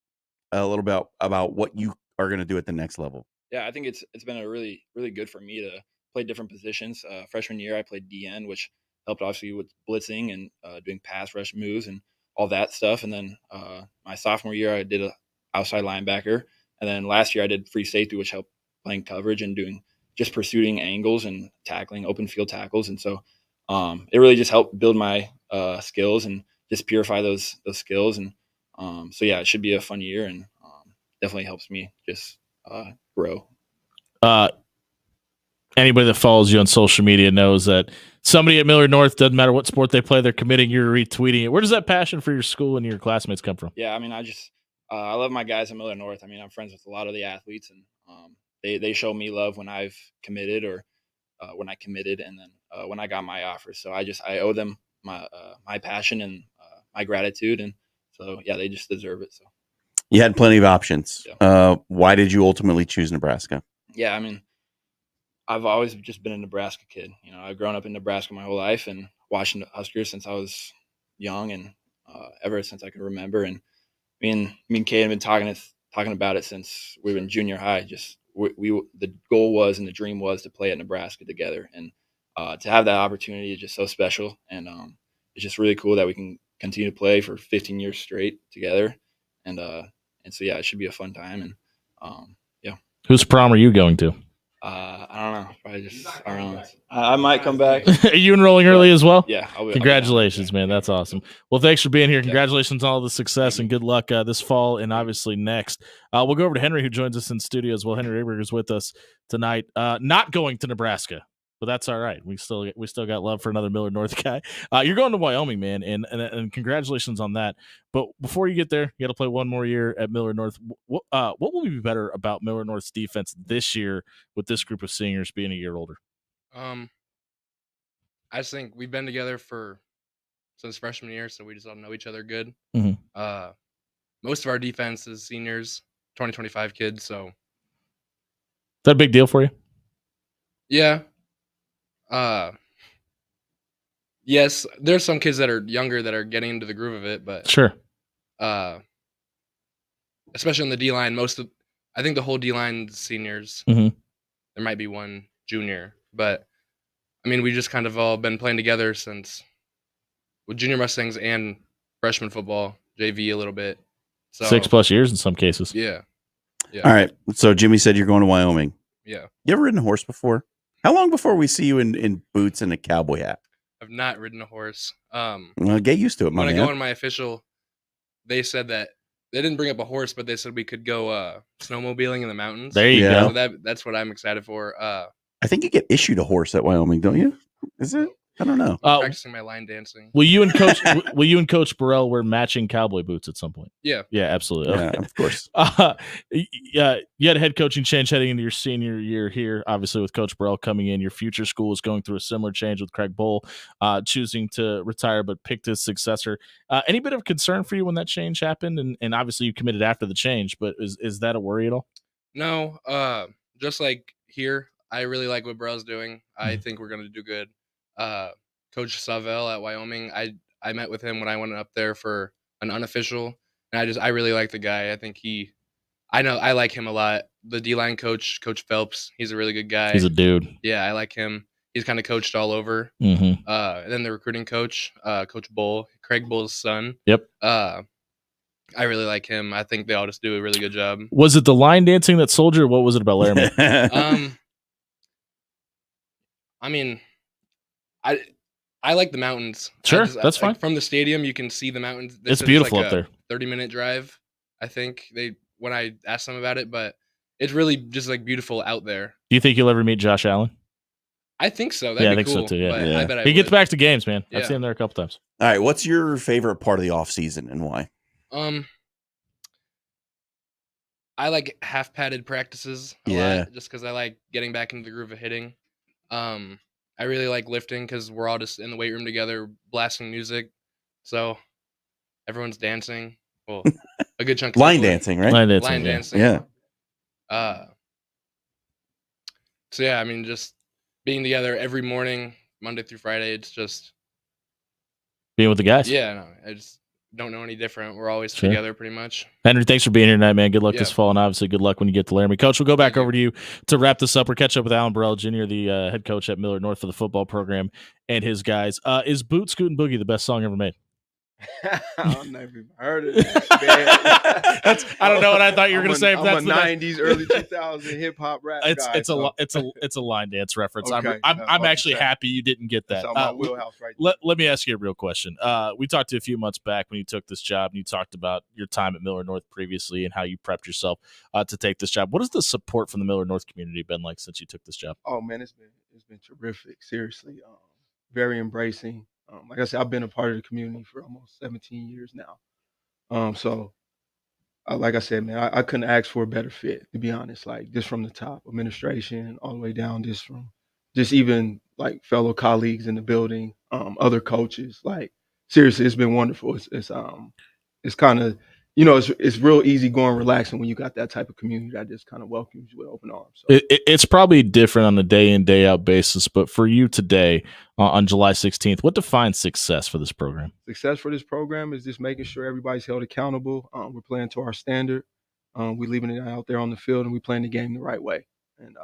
a little bit about what you are going to do at the next level? Yeah, I think it's been a really, really good for me to play different positions. Freshman year, I played DN, which helped obviously with blitzing and doing pass rush moves and all that stuff. And then my sophomore year, I did a outside linebacker. And then last year I did free safety, which helped playing coverage and just pursuing angles and tackling open field tackles. And so it really just helped build my skills and just purify those skills. And so yeah, it should be a fun year, and definitely helps me just grow. Anybody that follows you on social media knows that somebody at Millard North, doesn't matter what sport they play, they're committing, you're retweeting it. Where does that passion for your school and your classmates come from? Yeah, I mean, I love my guys at Millard North. I mean, I'm friends with a lot of the athletes, and they show me love when I've committed or when I committed, and then when I got my offer. So I owe them my passion and my gratitude, and so yeah, they just deserve it. So You had plenty of options. Yeah. Why did you ultimately choose Nebraska? Yeah, I mean, I've always just been a Nebraska kid. You know, I've grown up in Nebraska my whole life and watching the Huskers since I was young, and ever since I can remember. And me and Kate have been talking about it since we were in junior high. Just the goal was and the dream was to play at Nebraska together, and to have that opportunity is just so special. And it's just really cool that we can continue to play for 15 years straight together. And so yeah, it should be a fun time. And yeah. Whose prom are you going to? I don't know. Probably just our own. I might come back. Are you enrolling early as well? Yeah. Congratulations, man. That's awesome. Well, thanks for being here. Congratulations on all the success and good luck this fall and obviously next. We'll go over to Henry, who joins us in studio as well. Henry Aberger is with us tonight. Not going to Nebraska, but that's all right. We still got love for another Millard North guy. You're going to Wyoming, man, and congratulations on that. But before you get there, you got to play one more year at Millard North. What will be better about Millard North's defense this year with this group of seniors being a year older? I just think we've been together since freshman year, so we just all know each other good. Mm-hmm. Most of our defense is seniors, 2025 kids. So is that a big deal for you? Yeah. Yes, there's some kids that are younger that are getting into the groove of it, but sure. Especially on the D line, I think the whole D line seniors. Mm-hmm. There might be one junior, but I mean, we just kind of all been playing together since with junior Mustangs and freshman football, JV a little bit. So 6+ years in some cases. Yeah. All right. So Jimmy said you're going to Wyoming. Yeah. You ever ridden a horse before? How long before we see you in boots and a cowboy hat? I've not ridden a horse. Well, get used to it, when man. I go on my official, they said that they didn't bring up a horse, but they said we could go snowmobiling in the mountains. There you go. So that's what I'm excited for. I think you get issued a horse at Wyoming, don't you? Is it? I don't know. Practicing my line dancing. Will you and Coach Burrell wear matching cowboy boots at some point? Yeah. Yeah, absolutely. Yeah, of course. Yeah, you had a head coaching change heading into your senior year here. Obviously, with Coach Burrell coming in, your future school is going through a similar change with Craig Bohl choosing to retire but picked his successor. Any bit of concern for you when that change happened? And obviously, you committed after the change, but is that a worry at all? No. Just like here, I really like what Burrell's doing. I think we're going to do good. Coach Savell at Wyoming, I met with him when I went up there for an unofficial, and I really like the guy. I think I like him a lot. The D-line coach, Coach Phelps, he's a really good guy. He's a dude. Yeah, I like him. He's kind of coached all over. Mm-hmm. And then the recruiting coach, Coach Bohl, Craig Bohl's son. Yep. I really like him. I think they all just do a really good job. Was it the line dancing that sold you, or what was it about Laramie? I mean, I like the mountains. Sure, that's fine. From the stadium, you can see the mountains. It's beautiful up there. 30-minute drive, I think when I asked them about it, but it's really just like beautiful out there. Do you think you'll ever meet Josh Allen? I think so. That'd be I think cool, so too. Yeah. I bet I he gets would. back to games, man. Yeah. I've seen him there a couple times. All right. What's your favorite part of the off season and why? I like half padded practices a lot, just because I like getting back into the groove of hitting. I really like lifting because we're all just in the weight room together, blasting music. So everyone's dancing. Well, a good chunk of line people are- dancing, right? Line dancing, Line yeah. dancing. Yeah. So yeah, I mean, just being together every morning, Monday through Friday, it's just Being with the guys. yeah. No, I just don't know any different. We're always Sure. together, pretty much. Henry, thanks for being here tonight, man. Good luck Yeah. this fall, and obviously good luck when you get to Laramie. Coach, we'll go back over to you to wrap this up. We're catching up with Alan Burrell Jr., the head coach at Millard North for the football program, and his guys. Is Boot, Scoot, and Boogie the best song ever made? I've never even heard of that. That's I don't know what I thought you were going to say. If I'm that's a the best. 90s, early 2000 hip hop rap guy. It's a line dance reference. Okay, I'm actually happy you didn't get that. That's out my wheelhouse right there. Let me ask you a real question. We talked to you a few months back when you took this job, and you talked about your time at Miller North previously and how you prepped yourself to take this job. What has the support from the Miller North community been like since you took this job? Oh man, it's been terrific. Seriously, very embracing. Like I said, I've been a part of the community for almost 17 years now. So like I said, man, I couldn't ask for a better fit, to be honest. Like just from the top, administration all the way down, just even like fellow colleagues in the building, other coaches. Like seriously, it's been wonderful. It's kind of, it's real easy going, relaxing when you got that type of community that just kind of welcomes you with open arms. So. It's probably different on a day in, day out basis, but for you today on July 16th, what defines success for this program? Success for this program is just making sure everybody's held accountable. We're playing to our standard. We're leaving it out there on the field, and we're playing the game the right way. And,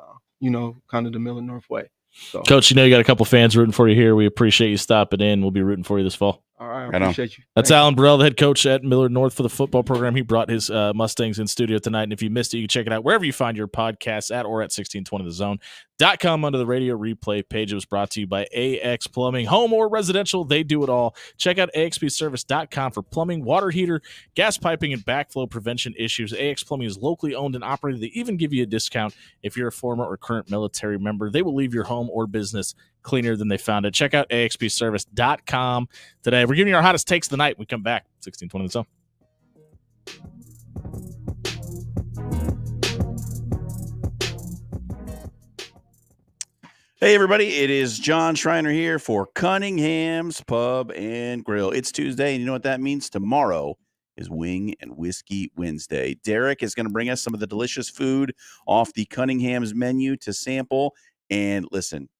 kind of the Miller North way. So. Coach, you got a couple fans rooting for you here. We appreciate you stopping in. We'll be rooting for you this fall. All right, I appreciate you. That's Alan Burrell, the head coach at Miller North for the football program. He brought his Mustangs in studio tonight, and if you missed it, you can check it out wherever you find your podcasts at 1620thezone.com under the radio replay page. It was brought to you by AX Plumbing, home or residential. They do it all. Check out axpservice.com for plumbing, water heater, gas piping, and backflow prevention issues. AX Plumbing is locally owned and operated. They even give you a discount if you're a former or current military member. They will leave your home or business cleaner than they found it. Check out axpservice.com today. We're giving you our hottest takes of the night. We come back 1620 the Zone. Hey, everybody. It is John Schreiner here for Cunningham's Pub and Grill. It's Tuesday, and you know what that means? Tomorrow is Wing and Whiskey Wednesday. Derek is going to bring us some of the delicious food off the Cunningham's menu to sample. And listen,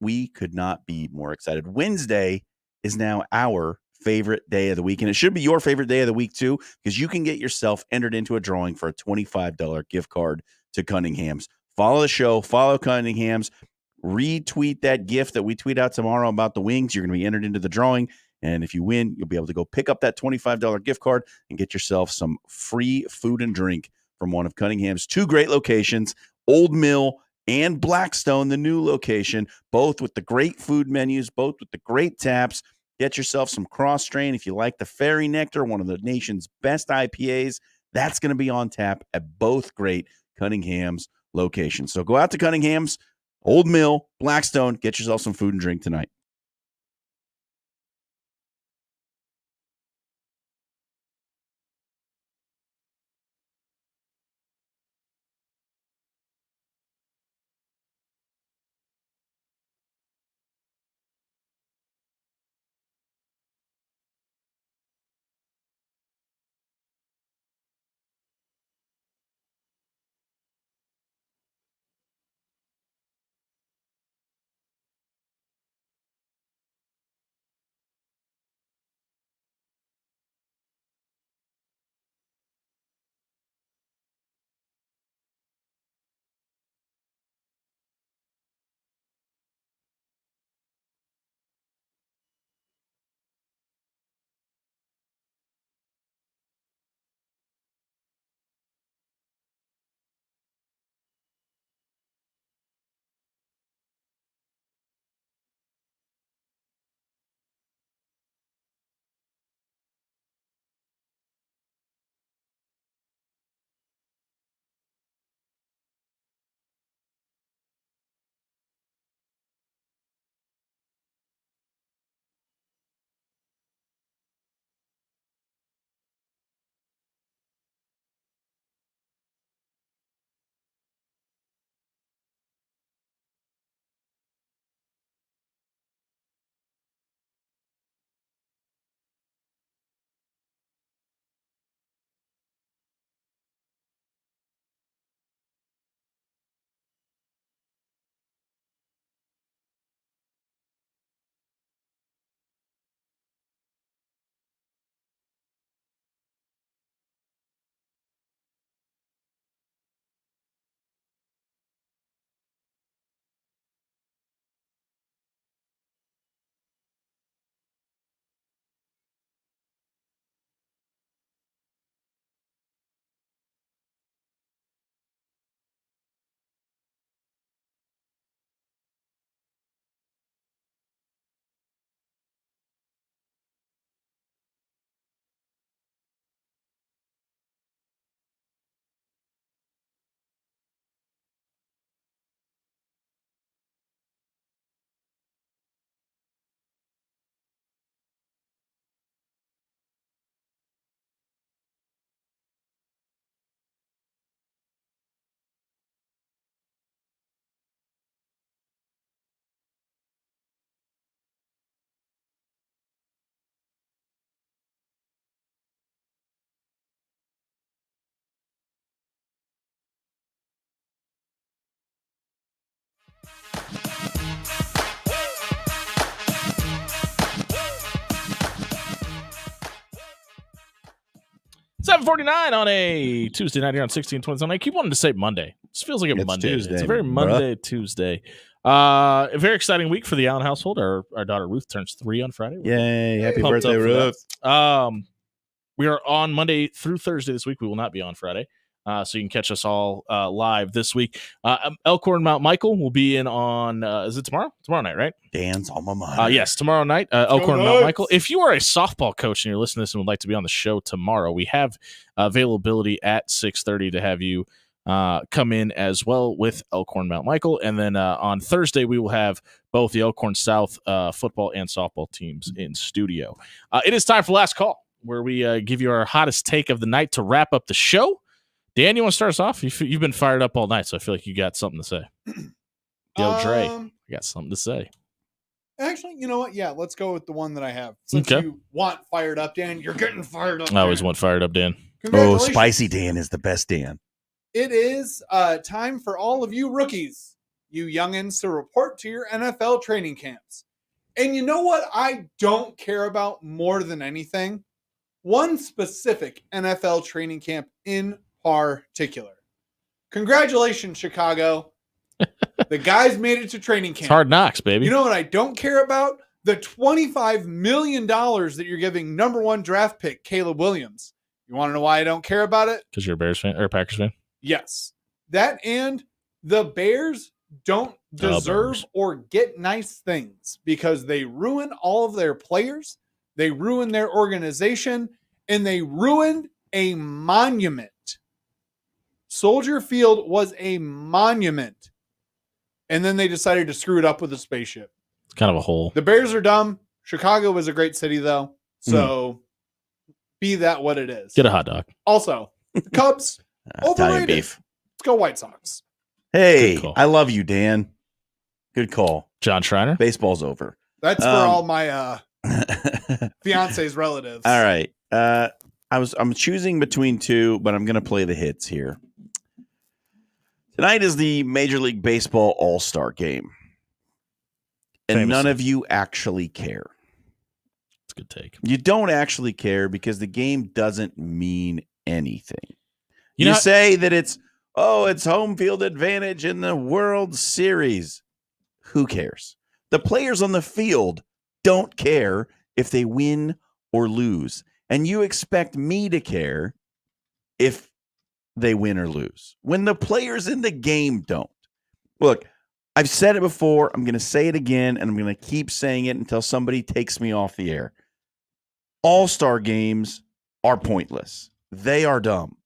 we could not be more excited. Wednesday is now our favorite day of the week, and it should be your favorite day of the week too, because you can get yourself entered into a drawing for a $25 gift card to Cunningham's. Follow the show, follow Cunningham's, retweet that gift that we tweet out tomorrow about the wings. You're going to be entered into the drawing, and if you win, you'll be able to go pick up that $25 gift card and get yourself some free food and drink from one of Cunningham's two great locations, Old Mill and Blackstone, the new location, both with the great food menus, both with the great taps. Get yourself some cross-strain. If you like the Fairy Nectar, one of the nation's best IPAs, that's going to be on tap at both great Cunningham's locations. So go out to Cunningham's, Old Mill, Blackstone, get yourself some food and drink tonight. 7:49 on a Tuesday night here on 1620. I keep wanting to say Monday. This feels like It's Monday. Tuesday, It's a very bruh. Monday Tuesday. A very exciting week for the Allen household. Our daughter Ruth turns 3 on Friday. We're Yay! Happy pumped birthday, up for Ruth. that. We are on Monday through Thursday this week. We will not be on Friday. So you can catch us all live this week. Elkhorn Mount Michael will be in on, is it tomorrow? Tomorrow night, right? Dan's alma mater. Yes, tomorrow night, Elkhorn Mount Michael. If you are a softball coach and you're listening to this and would like to be on the show tomorrow, we have availability at 6:30 to have you come in as well with Elkhorn Mount Michael. And then on Thursday, we will have both the Elkhorn South football and softball teams in studio. It is time for Last Call, where we give you our hottest take of the night to wrap up the show. Dan, you want to start us off? You've been fired up all night, so I feel like you got something to say. Yo, Dre, I got something to say. Actually, you know what? Yeah, let's go with the one that I have. Since you want fired up, Dan, you're getting fired up. I always want fired up, Dan. Oh, Spicy Dan is the best Dan. It is time for all of you rookies, you youngins, to report to your NFL training camps. And you know what I don't care about more than anything? One specific NFL training camp in particular. Congratulations, Chicago. The guys made it to training camp. It's Hard Knocks, baby. You know what I don't care about? The $25 million that you're giving number 1 draft pick, Caleb Williams. You want to know why I don't care about it? Because you're a Bears fan or a Packers fan? Yes. That and the Bears don't deserve or get nice things because they ruin all of their players, they ruin their organization, and they ruined a monument. Soldier Field was a monument. And then they decided to screw it up with a spaceship. It's kind of a hole. The Bears are dumb. Chicago was a great city, though. So be that what it is. Get a hot dog. Also, the Cubs, Italian overrated. beef. Let's go White Sox. Hey, I love you, Dan. Good call. John Schreiner. Baseball's over. That's for all my fiance's relatives. All right. I'm choosing between two, but I'm going to play the hits here. Tonight is the Major League Baseball All-Star Game. And none of you actually care. It's a good take. You don't actually care because the game doesn't mean anything. You say that it's home field advantage in the World Series. Who cares? The players on the field don't care if they win or lose. And you expect me to care if they win or lose when the players in the game don't. Look, I've said it before. I'm going to say it again, and I'm going to keep saying it until somebody takes me off the air. All-star games are pointless. They are dumb.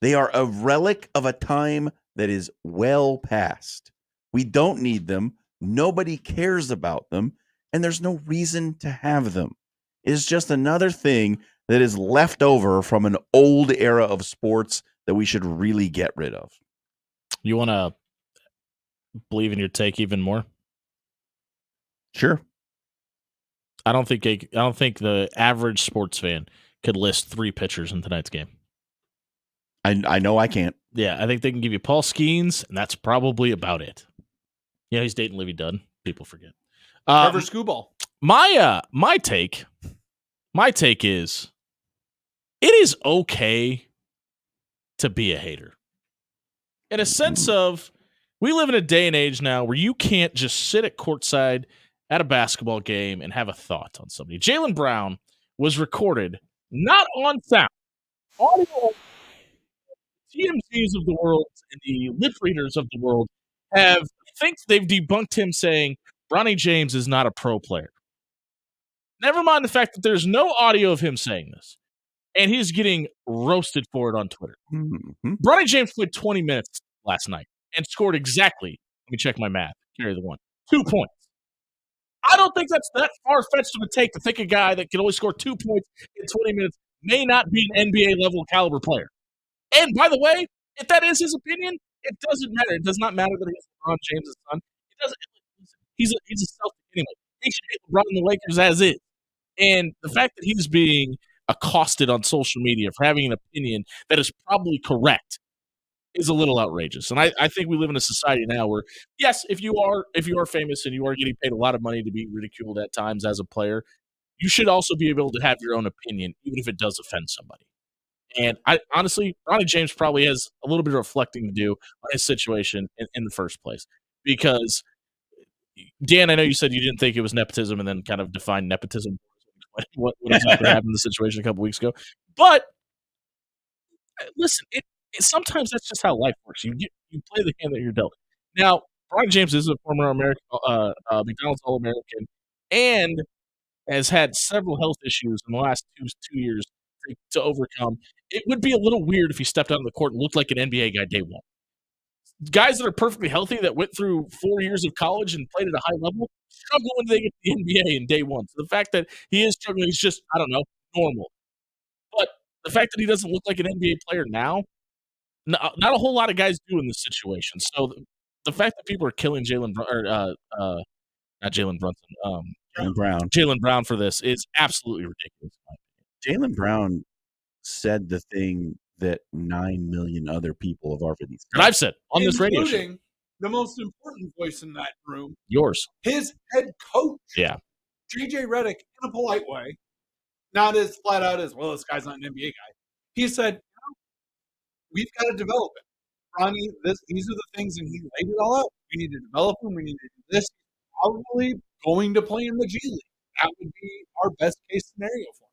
They are a relic of a time that is well past. We don't need them. Nobody cares about them, and there's no reason to have them. It is just another thing that is left over from an old era of sports that we should really get rid of. You want to believe in your take even more? Sure. I don't think the average sports fan could list 3 pitchers in tonight's game. I know I can't. Yeah, I think they can give you Paul Skeens, and that's probably about it. Yeah, he's dating Livy Dunn. People forget. Trevor Skubal. My take is it is okay to be a hater. In a sense of, we live in a day and age now where you can't just sit at courtside at a basketball game and have a thought on somebody. Jaylen Brown was recorded not on sound, audio. TMZs of the world and the lip readers of the world think they've debunked him saying Bronny James is not a pro player. Never mind the fact that there's no audio of him saying this. And he's getting roasted for it on Twitter. Mm-hmm. Bronny James played 20 minutes last night and scored exactly, let me check my math, carry the one, 2 points. I don't think that's that far-fetched of a take to think a guy that can only score 2 points in 20 minutes may not be an NBA-level caliber player. And by the way, if that is his opinion, it doesn't matter. It does not matter that he's LeBron James' son. It doesn't. He's a Celtic anyway. He should hit LeBron and the Lakers as is. And the fact that he's being accosted on social media for having an opinion that is probably correct is a little outrageous. And I think we live in a society now where, yes, if you are famous and you are getting paid a lot of money to be ridiculed at times as a player, you should also be able to have your own opinion, even if it does offend somebody. And I honestly, Ronnie James probably has a little bit of reflecting to do on his situation in the first place. Because, Dan, I know you said you didn't think it was nepotism and then kind of defined nepotism. What exactly happened in the situation a couple weeks ago. But listen, sometimes that's just how life works. You play the hand that you're dealt. Now, Ronnie James is a former American McDonald's All-American and has had several health issues in the last 2 years to overcome. It would be a little weird if he stepped out on the court and looked like an NBA guy day one. Guys that are perfectly healthy that went through 4 years of college and played at a high level struggle when they get to the NBA in day one. So the fact that he is struggling is just, I don't know, normal. But the fact that he doesn't look like an NBA player now, not a whole lot of guys do in this situation. So the fact that people are killing not Jalen Brunson, Jaylen Brown for this is absolutely ridiculous. Jaylen Brown said the thing that 9 million other people have already said. And I've said on this radio show. Including the most important voice in that room. Yours. His head coach. Yeah. JJ Redick, in a polite way, not as flat out as, well, this guy's not an NBA guy. He said, we've got to develop it. Ronnie, these are the things, and he laid it all out. We need to develop him. We need to do this. Probably going to play in the G League. That would be our best case scenario for him.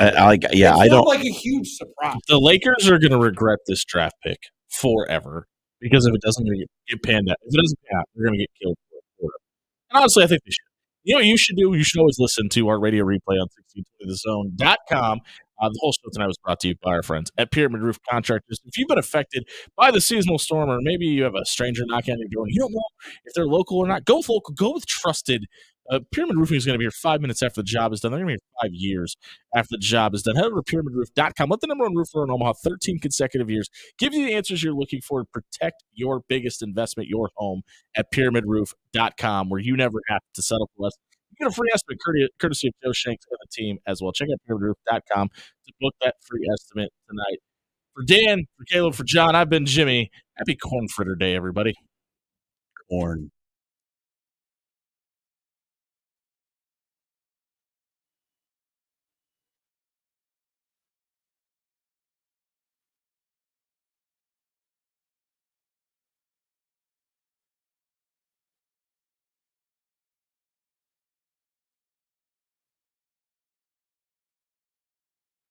I don't like a huge surprise. The Lakers are going to regret this draft pick forever because if it doesn't get panned out, if it doesn't pan out, they're going to get killed forever. And honestly, I think they should. You know what you should do? You should always listen to our radio replay on 1620thezone.com. The whole show tonight was brought to you by our friends at Pyramid Roof Contractors. If you've been affected by the seasonal storm, or maybe you have a stranger knocking on your door and you don't know if they're local or not, go with local. Go with trusted. Pyramid Roofing is going to be here 5 minutes after the job is done. They're going to be here 5 years after the job is done. Head over to pyramidroof.com. Let the number one roofer in Omaha, 13 consecutive years, give you the answers you're looking for. Protect your biggest investment, your home, at pyramidroof.com, where you never have to settle for less. You get a free estimate courtesy of Joe Shanks and the team as well. Check out pyramidroof.com to book that free estimate tonight. For Dan, for Caleb, for John, I've been Jimmy. Happy Corn Fritter Day, everybody. Corn.